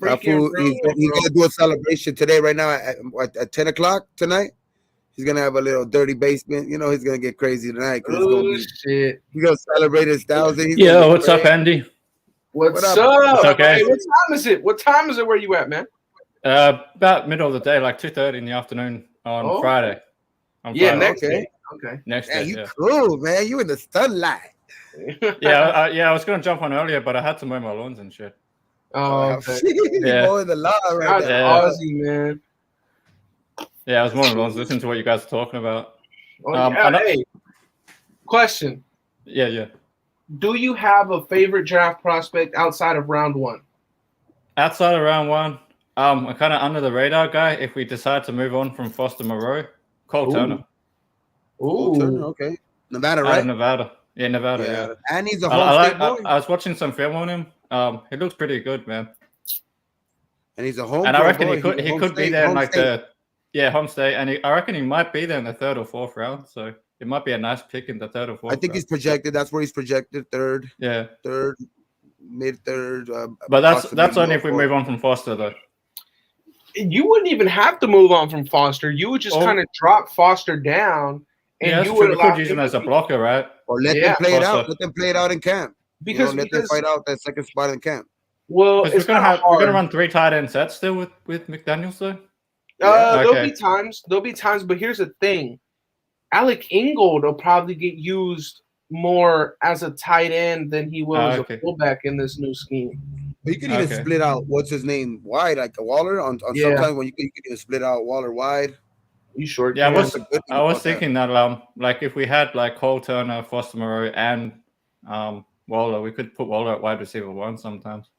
He's gonna do a celebration today, right now at 10 o'clock tonight. He's gonna have a little dirty basement. You know, he's gonna get crazy tonight because shit. He's gonna celebrate his 1,000. Yo, what's up, Andy? What's up? It's okay. Hey, what time is it? What time is it where you at, man? About middle of the day, like 2:30 in the afternoon on Friday. Next day. Okay. Next day. You cool, man. You in the sunlight. I was gonna jump on earlier, but I had to mow my lawns and shit. Oh, okay. Yeah. Mowing the lawn right now. Aussie, man. Yeah, I was mowing lawns. Listen to what you guys are talking about. Hey, question. Yeah. Do you have a favorite draft prospect outside of round one? Outside of round one, I'm kind of under the radar guy. If we decide to move on from Foster Moreau, Cole Turner. Cole Turner, okay. Nevada, right? Nevada. Yeah, Nevada. Yeah. And he's a home state boy. I was watching some film on him. He looks pretty good, man. And he's a home. And I reckon he could be there in like home state. And I reckon he might be there in the 3rd or 4th round. So it might be a nice pick in the 3rd or 4th. I think he's projected. That's where he's projected. 3rd. Yeah. 3rd, mid-3rd. But that's only if we move on from Foster, though. You wouldn't even have to move on from Foster. You would just kind of drop Foster down. And you could use him as a blocker, right? Or let them play it out. Let them play it out in camp. Because let them fight out that second spot in camp. Well, we're gonna run 3 tight end sets still with McDaniels though. There'll be times, but here's the thing: Alec Ingold will probably get used more as a tight end than he will as a fullback in this new scheme. But you could even split out what's his name wide, like a Waller on sometimes when you could even split out Waller wide. You sure? Yeah, I was thinking that like if we had like Cole Turner, Foster Moreau, and Waller, we could put Waller at wide receiver 1 sometimes.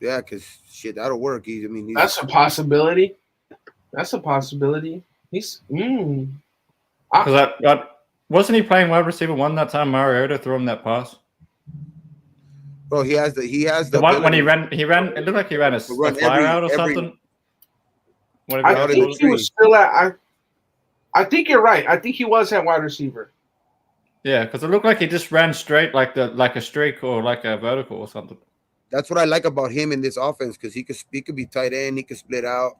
Yeah, because shit, that'll work. That's a possibility. He's because wasn't he playing wide receiver 1 that time? Mariota threw him that pass. Bro, he has the one when he ran. It looked like he ran a fly out or something. I think he was still at. I think you're right. I think he was at wide receiver. Yeah, because it looked like he just ran straight like a streak or like a vertical or something. That's what I like about him in this offense because he could be tight end, he could split out,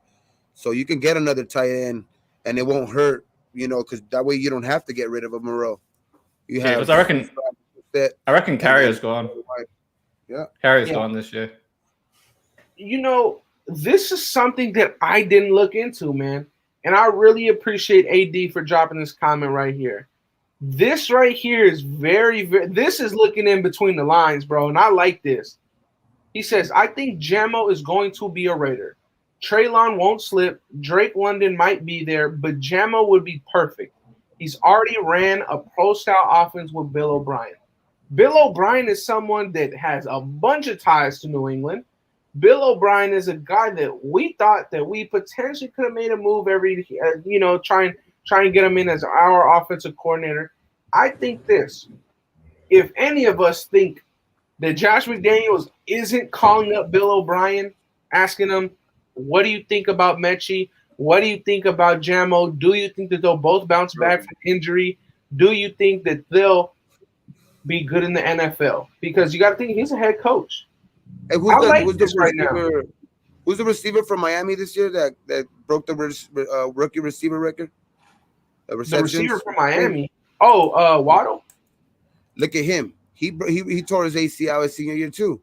so you can get another tight end and it won't hurt, because that way you don't have to get rid of a Moreau. I reckon Carrier's gone. Yeah, Carrier's gone this year. This is something that I didn't look into, man. And I really appreciate AD for dropping this comment right here. This right here is very, very – this is looking in between the lines, bro, and I like this. He says, I think Jamo is going to be a Raider. Treylon won't slip. Drake London might be there, but Jamo would be perfect. He's already ran a pro-style offense with Bill O'Brien. Bill O'Brien is someone that has a bunch of ties to New England. Bill O'Brien is a guy that we thought that we potentially could have made a move try and get him in as our offensive coordinator. I think this. If any of us think that Josh McDaniels isn't calling up Bill O'Brien, asking him, what do you think about Mechie? What do you think about Jamo? Do you think that they'll both bounce back from injury? Do you think that they'll be good in the NFL? Because you got to think he's a head coach. Hey, who's the receiver from Miami this year that broke the rookie receiver record? The receiver from Miami. Waddle. Look at him. He tore his ACL his senior year too,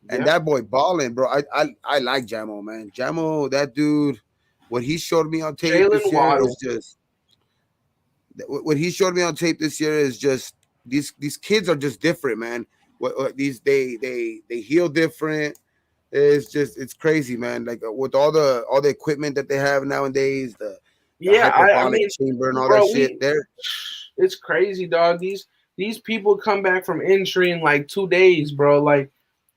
and that boy balling, bro. I like Jamo, man. Jamo, that dude. What he showed me on tape this year is just. What he showed me on tape this year is just these kids are just different, man. They heal different. It's crazy, man. Like with all the equipment that they have nowadays, the hyperbolic chamber and all that shit. It's crazy, dog. These people come back from injury in like 2 days, bro. Like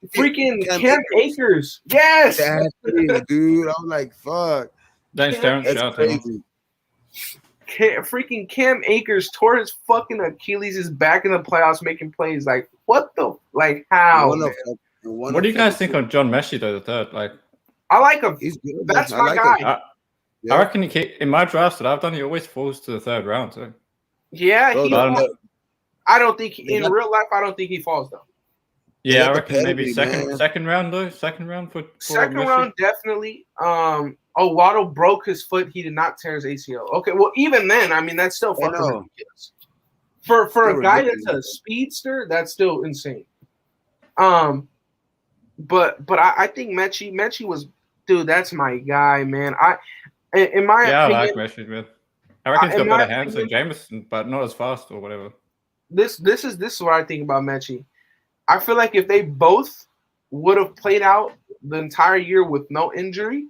freaking Cam Akers. Yes, dude. I'm like, fuck. Thanks, Terrence. That's crazy. Freaking Cam Akers tore his fucking Achilles, is back in the playoffs making plays. Like, what the? Like, how? What do you guys think of John Mechie, though, the third? Like, I like him. He's good. That's my guy. I reckon in my drafts that I've done, he always falls to the 3rd round, too. Yeah, I don't think in real life, I don't think he falls, though. Yeah, I reckon maybe second round though. Second round for second round definitely. Waddle broke his foot. He did not tear his ACL. Okay, well even then, I mean that's still fucking ridiculous. For a guy that's a speedster, that's still insane. But I think Mechie was, dude. That's my guy, man. In my opinion, I like Mechie, man. I reckon he's got better hands than Jameson, but not as fast or whatever. This is what I think about Mechie. I feel like if they both would have played out the entire year with no injury,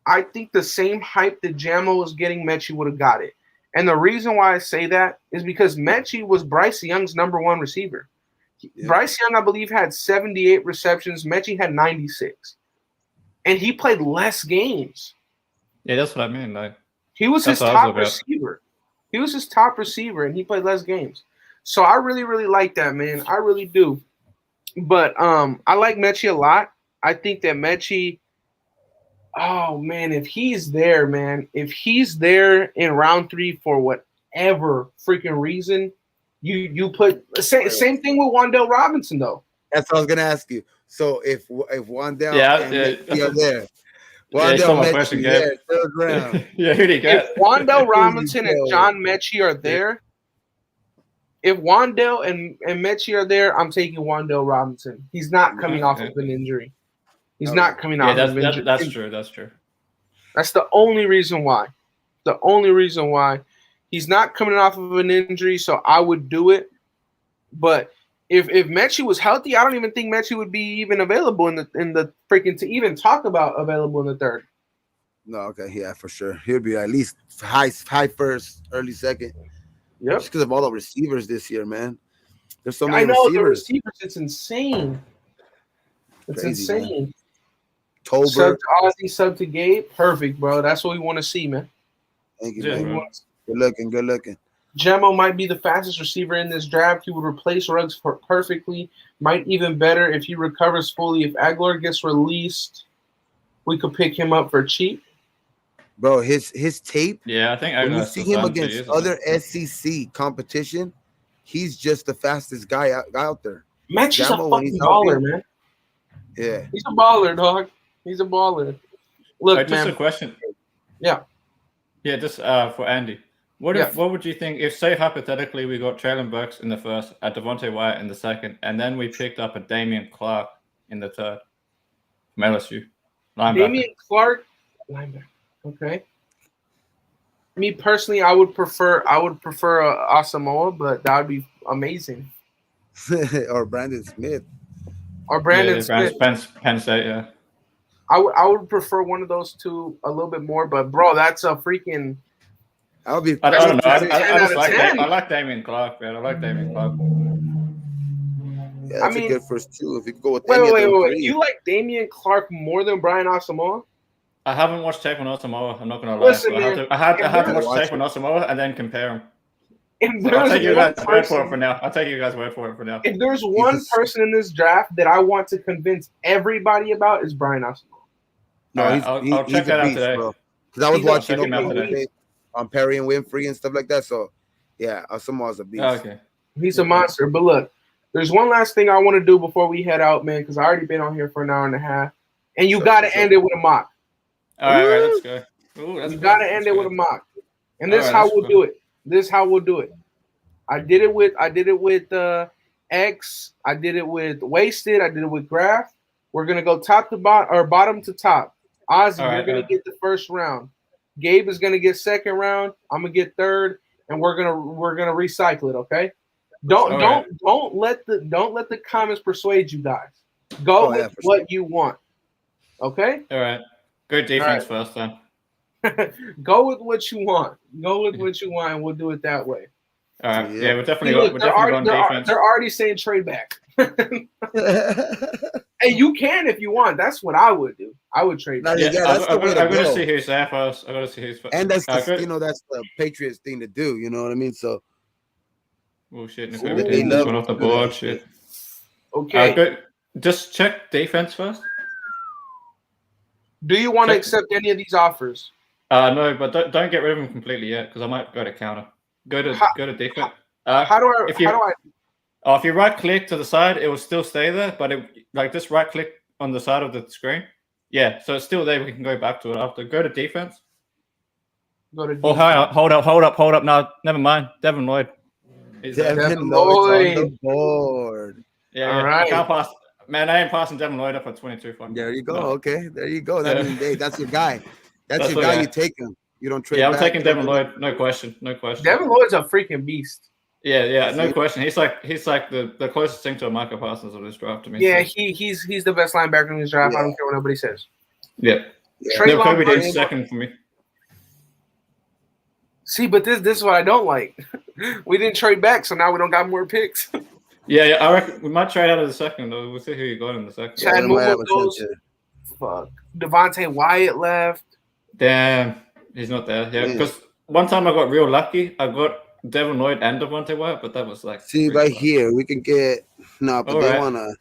I think the same hype that Jamo was getting, Mechie would have got it. And the reason why I say that is because Mechie was Bryce Young's number one receiver. Yeah. Bryce Young, I believe, had 78 receptions. Mechie had 96. And he played less games. Yeah, that's what I mean. He was his top receiver. He was his top receiver, and he played less games. So I really, really like that, man. I really do. But I like Mechie a lot. I think that Mechie, oh, man, if he's there, in round 3 for whatever freaking reason, you put same thing with Wan'Dale Robinson, though. That's what I was going to ask you. So if Wan'Dale and Mechie are there, Wan'Dale Mechie there, third round. Who'd he get? If Wan'Dale Robinson and John Mechie are there, if Wan'Dale and Mechie are there, I'm taking Wan'Dale Robinson. He's not coming off of an injury. He's not coming off of an injury. That's true. That's true. That's the only reason why. The only reason why. He's not coming off of an injury, so I would do it. But if Mechie was healthy, I don't even think Mechie would be even available in the freaking, to even talk about available in the third. No, okay, yeah, for sure. He'll be at least high first, early second. Yep. Just because of all the receivers this year, man. There's so many receivers. the receivers, it's insane. It's crazy, insane. Man. Tolbert. Sub to Ozzy, sub to Gabe. Perfect, bro. That's what we want to see, man. Thank you, man. Good looking. Jamo might be the fastest receiver in this draft. He would replace Ruggs perfectly. Might even better if he recovers fully. If Aguilar gets released, we could pick him up for cheap. Bro, his tape. Yeah, I think when you see him against other SEC competition, he's just the fastest guy out there. Mechie's a fucking baller, man. Yeah, he's a baller, dog. He's a baller. Look, just man. a question. Yeah. Yeah, just for Andy. What would you think if, say, hypothetically, we got Traylon Burks in the first, a Devontae Wyatt in the second, and then we picked up a Damian Clark in the third from LSU? Linebacker. Damian Clark, linebacker. Okay. Me personally, I would prefer Asamoah, but that would be amazing. Or Brandon Smith. Smith. Penn State, yeah. I would prefer one of those two a little bit more, but bro, that's a freaking. I don't know. I like Damian Clark, man. I like Damian Clark. Yeah, that's a good first two. If you go with wait. You like Damian Clark more than Brian Asamoah? I haven't watched tape on Asamoah. I'm not gonna lie. Listen, I had to watch tape on Asamoah and then compare them. I'll take you guys' word for it for now. If there's one person in this draft that I want to convince everybody about, is Brian Asamoah. No, I'll check that out today. Because I was watching on Perry and Winfrey and stuff like that. So, yeah, Asamoah's a beast. Okay. He's a monster. But look, there's one last thing I want to do before we head out, man, because I already been on here for an hour and a half. And you got to end it with a mock. All right, let's go. You got to end it with a mock. And this is how we'll do it. I did it with X. I did it with Wasted. I did it with Graph. We're going to go top to bottom or bottom to top. Ozzy, you're going to get the first round. Gabe is going to get second round. I'm going to get third, and we're going to recycle it, okay? Don't let the comments persuade you guys. Go with what you want. Okay? All right. Good defense first then. Go with what you want. And we'll do it that way. All right. Yeah, we're definitely going defense. They're already saying trade back. Hey, you can if you want. That's what I would do. I would trade back. I'm going to see who's there first. And that's that's the Patriots thing to do. You know what I mean? So. Oh shit! They love off the board. Shit. Okay. Just check defense first. Do you want to accept any of these offers? No, but don't get rid of them completely yet, because I might go to counter. Go to defense. How do I? Oh, if you right click to the side, it will still stay there, but just right click on the side of the screen. Yeah, so it's still there. We can go back to it after. Go to defense. Go to Oh, hold up. No, never mind. Devin Lloyd. Devin Lloyd's on the board. Yeah, all right. I can't pass. Man, I ain't passing Devin Lloyd up at 22. There you go. No. Okay, there you go. That means, hey, that's your guy. That's your guy. You take him. You don't trade. Yeah, I'm back. taking Devin Lloyd. No question. Devin Lloyd's a freaking beast. Yeah, no question. He's like the closest thing to a Micah Parsons of this draft to me. Yeah, he's the best linebacker in this draft. I don't care what nobody says. Yeah. No, Kobe did second for me. See, but this is what I don't like. We didn't trade back, so now we don't got more picks. Yeah, I reckon we might trade out of the second, though. We'll see who you got in the second. Chad Muma goes. Fuck. Devontae Wyatt left. Damn, he's not there. Yeah, because one time I got real lucky. I got Devin Lloyd and Devontae Wyatt, but that was like. See, right here, we can get. No, but they want to.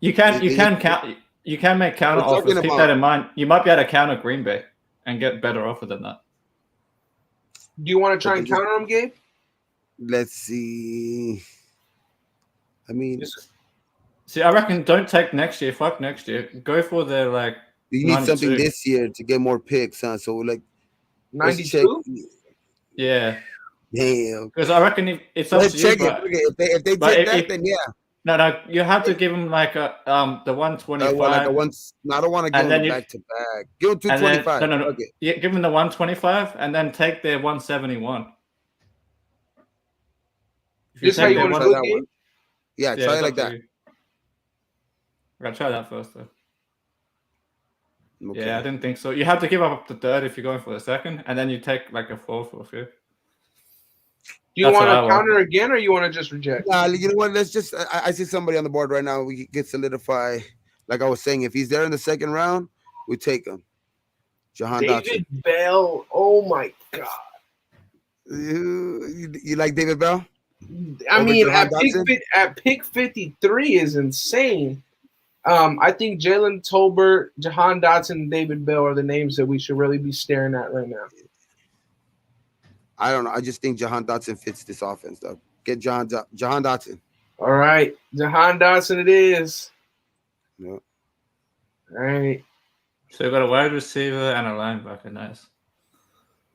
You can count. You can make counter offers. Keep that in mind. You might be able to counter Green Bay and get better offer than that. Do you want to try and counter them, Gabe? Let's see. I mean, I reckon don't take next year. Fuck next year. Go for the like. You need 92. Something this year to get more picks, huh? So like 92. Yeah. Damn. Because I reckon if it's up to you. But, if they take that, then yeah. No, you have to give them like a the 125. I don't want to give them back to back. Give them 225. No. Okay. Yeah, give them the 125 and then take their 171. This how you want to do that one? Yeah, try it like that. I gotta try that first though. Okay. Yeah, I didn't think so. You have to give up the third if you're going for the second, and then you take like a fourth or fifth. Do you want to counter again, or you want to just reject? You know what? Let's just. I see somebody on the board right now. We get solidify. Like I was saying, if he's there in the second round, we take him. David Dotson. Bell. Oh my god. You like David Bell? I mean, at pick 53 is insane. I think Jalen Tolbert, Jahan Dotson, and David Bell are the names that we should really be staring at right now. I don't know. I just think Jahan Dotson fits this offense, though. Get Jahan Dotson. All right. Jahan Dotson it is. Yep. All right. So you got a wide receiver and a linebacker. Nice.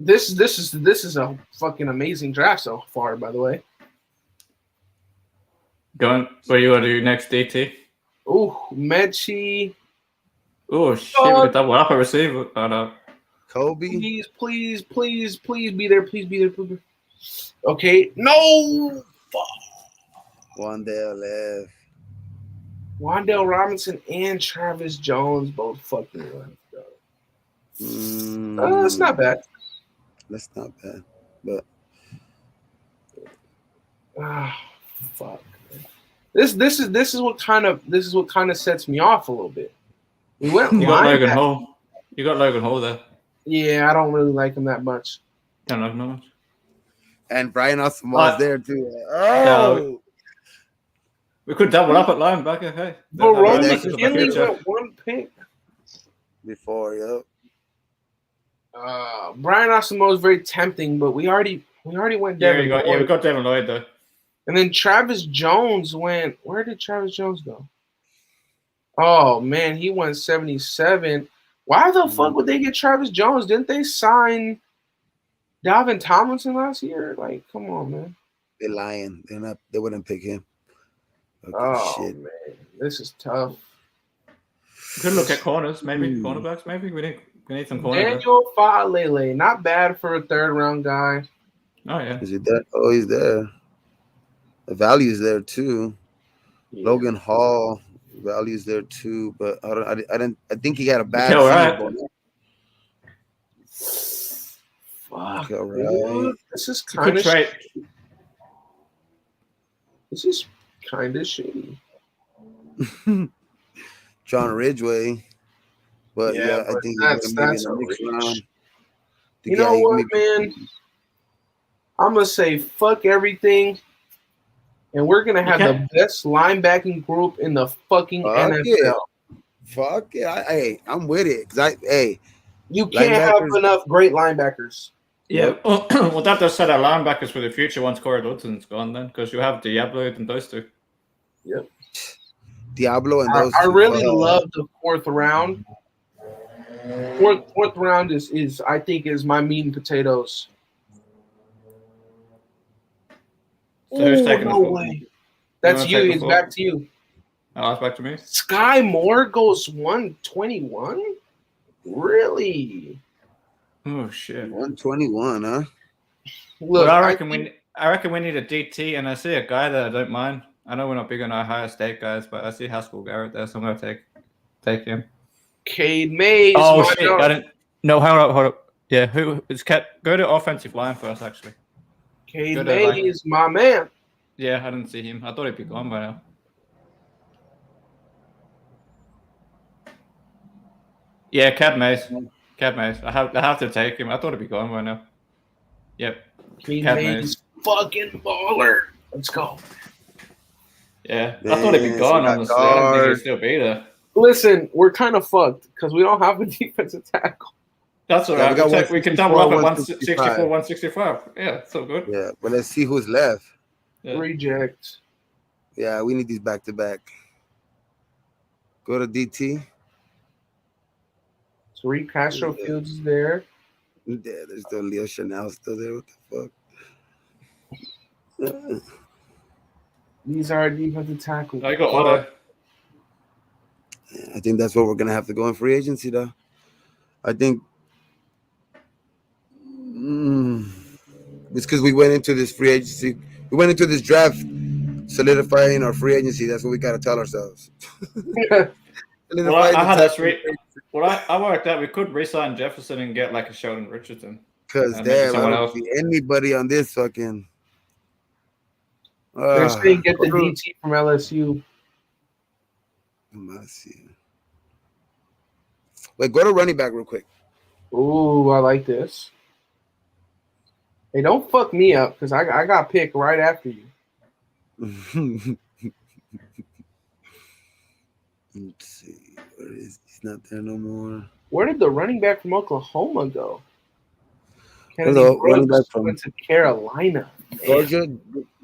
This is a fucking amazing draft so far, by the way. Going where you want to do next, DT? Ooh, Mechie. Oh shit! We got double up a receiver. Oh no. Kobe. Please be there. Please be there. Okay. No. Wandale left. Wandale Robinson and Travis Jones both fucking left. That's not bad. That's not bad, but fuck. This is what kind of sets me off a little bit. We went. You got Logan Hall. You got Logan Hall there. Yeah, I don't really like him that much. Don't like him that much. And Brian Asamoah's there too. Oh. We could double up at linebacker. Hey. But Roman Kinley went one pick before. Yep. Brian Asamoah is very tempting, but we already went Devin. We got Devin Lloyd though. And then Travis Jones went. Where did Travis Jones go? Oh man, he went 77. Why the fuck would they get Travis Jones? Didn't they sign Dalvin Tomlinson last year? Like, come on, man. They're lying. They wouldn't pick him. Shit. Man, this is tough. We could look at corners, maybe cornerbacks. Maybe we need some cornerbacks. Daniel Falele, not bad for a third round guy. Oh yeah. Is he there? Oh, he's there. The value's there too. Yeah. Logan Hall, value's there too, but I think he had a bad season. Fuck. Right. This is kind of shitty. John Ridgeway, but yeah, I think that's maybe in the next round. You know what, man? I'm gonna say fuck everything. And we're going to have the best linebacking group in the fucking NFL. Fuck yeah. I'm with it. You can't have enough great linebackers. Yeah, well, that does set our linebackers for the future once Corey Luton's gone, then, because you have Diablo and those two. Yep. Diablo and those I two. really love the fourth round. Fourth round is I think is my meat and potatoes. So who's taking no the way. That's you. It's back to you. Oh, it's back to me. Sky Moore goes 121. Really? Oh shit. 121, huh? Look, well, I reckon we need a DT, and I see a guy that I don't mind. I know we're not big on our Ohio State guys, but I see Haskell Garrett there, so I'm gonna take him. Cade Mays. Oh shit! I didn't. No, hold up. Yeah, who is Cat? Go to offensive line first, actually. Cade Mays, my man. Yeah, I didn't see him. I thought he'd be gone by now. Yeah, Cad Mays. I have to take him. I thought he'd be gone by now. Yep. Cade Mays, fucking baller. Let's go. Yeah, I thought he'd be gone. Honestly, I didn't think he'd still be there. Listen, we're kind of fucked because we don't have a defensive tackle. That's all right. We can double up at 164, 165. Yeah, it's so good. Yeah, but let's see who's left. Yeah. Reject. Yeah, we need these back to back. Go to DT. Tariq Castro Fields is there. Yeah, there's still Leo Chanel still there. What the fuck? These are defensive tackles. I got Otto. I think that's what we're gonna have to go in free agency, though. I think it's because we went into this free agency. We went into this draft solidifying our free agency. That's what we gotta tell ourselves. Well, I worked out we could re-sign Jefferson and get like a Sheldon Richardson. Because damn, I don't see anybody on this fucking. They're saying get the DT from LSU. Wait, go to running back real quick. Ooh, I like this. Hey, don't fuck me up because I got picked right after you. Let's see. Where is he's not there no more. Where did the running back from Oklahoma go? Hello, running back from went to Carolina. Georgia.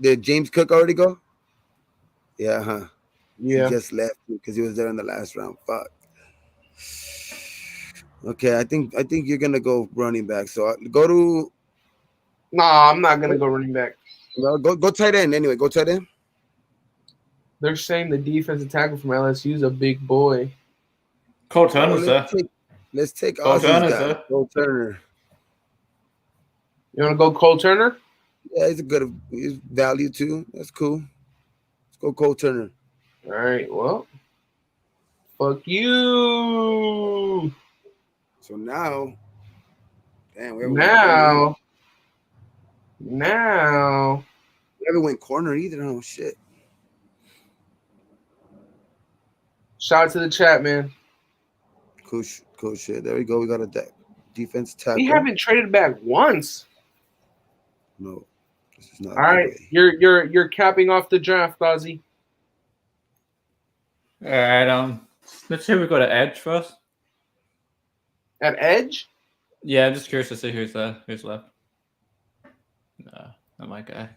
Did James Cook already go? Yeah, huh? Yeah. He just left because he was there in the last round. Fuck. Okay, I think you're gonna go running back. So go to. Nah, I'm not gonna go running back. No, go tight end anyway. Go tight end. They're saying the defensive tackle from LSU is a big boy. Cole Turner's there. Let's take Cole Turner. Cole Turner. You want to go Cole Turner? Yeah, he's value too. That's cool. Let's go Cole Turner. All right. Well, fuck you. So now, damn, we haven't went corner either. Oh shit. Shout out to the chat, man. Cool shit. There we go. We got a defense tackle. We haven't traded back once. No, this is not. All right, you're capping off the draft, Ozzy. All right. Let's see. We got an edge first. At edge? Yeah, I'm just curious to see who's there. Who's left? No, not my guy.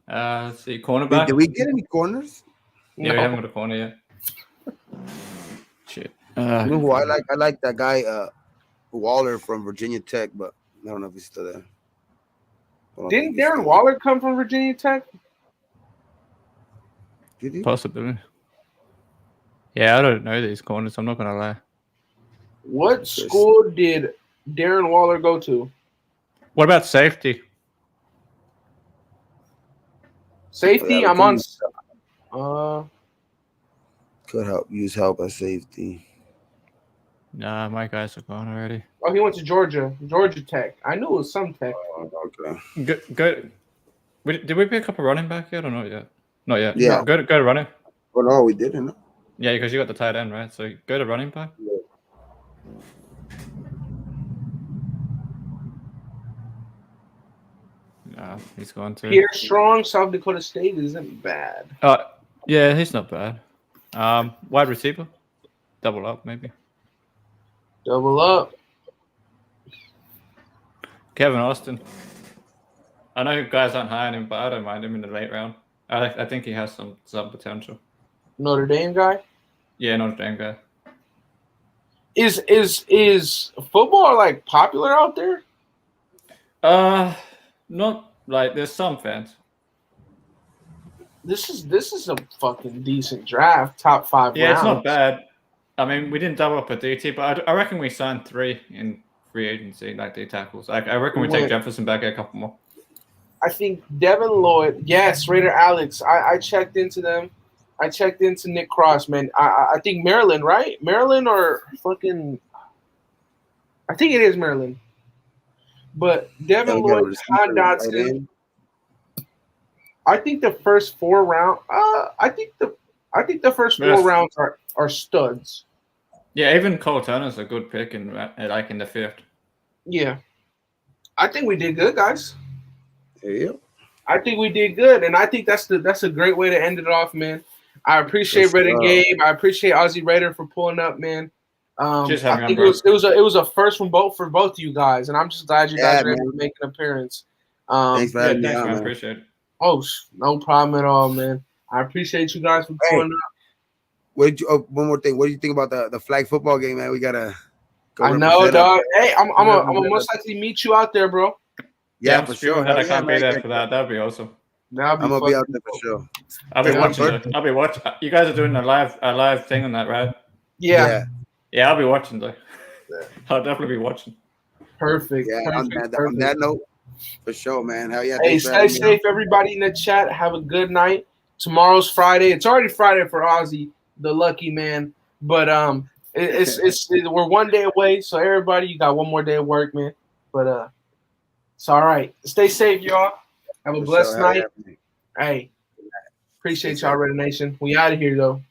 Let's see. Cornerback. Did we get any corners? Yeah, we haven't got a corner yet. Shit. You know who I like? I like that guy, Waller from Virginia Tech, but I don't know if he's still there. Didn't Darren Waller come from Virginia Tech? Did he? Possibly. Yeah, I don't know these corners. I'm not gonna lie. What school did Darren Waller go to? What about safety? Safety, I'm on. Could use help at safety. Nah, my guys are gone already. Oh, he went to Georgia Tech. I knew it was some Tech. Okay. Go. Did we pick up a running back yet or not yet? Not yet. Yeah. Go to running. Well, no, we didn't. No? Yeah, because you got the tight end, right? So go to running back. Yeah. Nah, he's gone too. Pierre Strong, South Dakota State isn't bad. Yeah, he's not bad. Wide receiver, double up maybe. Double up. Kevin Austin. I know you guys aren't high on him, but I don't mind him in the late round. I think he has some potential. Notre Dame guy? Yeah, Notre Dame guy. Is football like popular out there? Not like there's some fans. This is a fucking decent draft, top 5 Yeah, rounds. it's not bad. I mean, we didn't double up a DT, but I reckon we signed 3 in free agency, like D tackles. I reckon we take Jefferson back, get a couple more. I think Devin Lloyd, yes, Raider Alex. I checked into them. I checked into Nick Cross, man. I think Maryland, right? Maryland or fucking I think it is Maryland. But Devin Lloyd, John Dotson. I think the first 4 rounds. I think the first 4 rounds are studs. Yeah, even Cole Turner's a good pick in the 5th. Yeah, I think we did good, guys. Yeah, I think we did good, and I think that's a great way to end it off, man. I appreciate Red and Gabe. I appreciate Aussie Raider for pulling up, man. I think it was a first for both of you guys, and I'm just glad you guys were able to make an appearance. Thanks for having me man. man. Appreciate it. Oh, no problem at all, man. I appreciate you guys for pulling up. One more thing. What do you think about the flag football game, man? We gotta go. I know, dog. Hey, I'm gonna most likely meet you out there, bro. Yeah, for sure. I can't be there for that. That'd be awesome. I'm gonna be out there for sure. I'll be watching. I'll be watching. You guys are doing a live thing on that, right? Yeah. Yeah, I'll be watching though. I'll definitely be watching. Perfect. Yeah, perfect, on that note, for sure, man. Hell yeah. Hey, stay safe, everybody in the chat. Have a good night. Tomorrow's Friday. It's already Friday for Ozzy, the lucky man. But we're 1 day away, so everybody, you got 1 more day of work, man. But it's all right. Stay safe, y'all. Have a blessed night. Hey, appreciate y'all, Red Nation. We out of here though.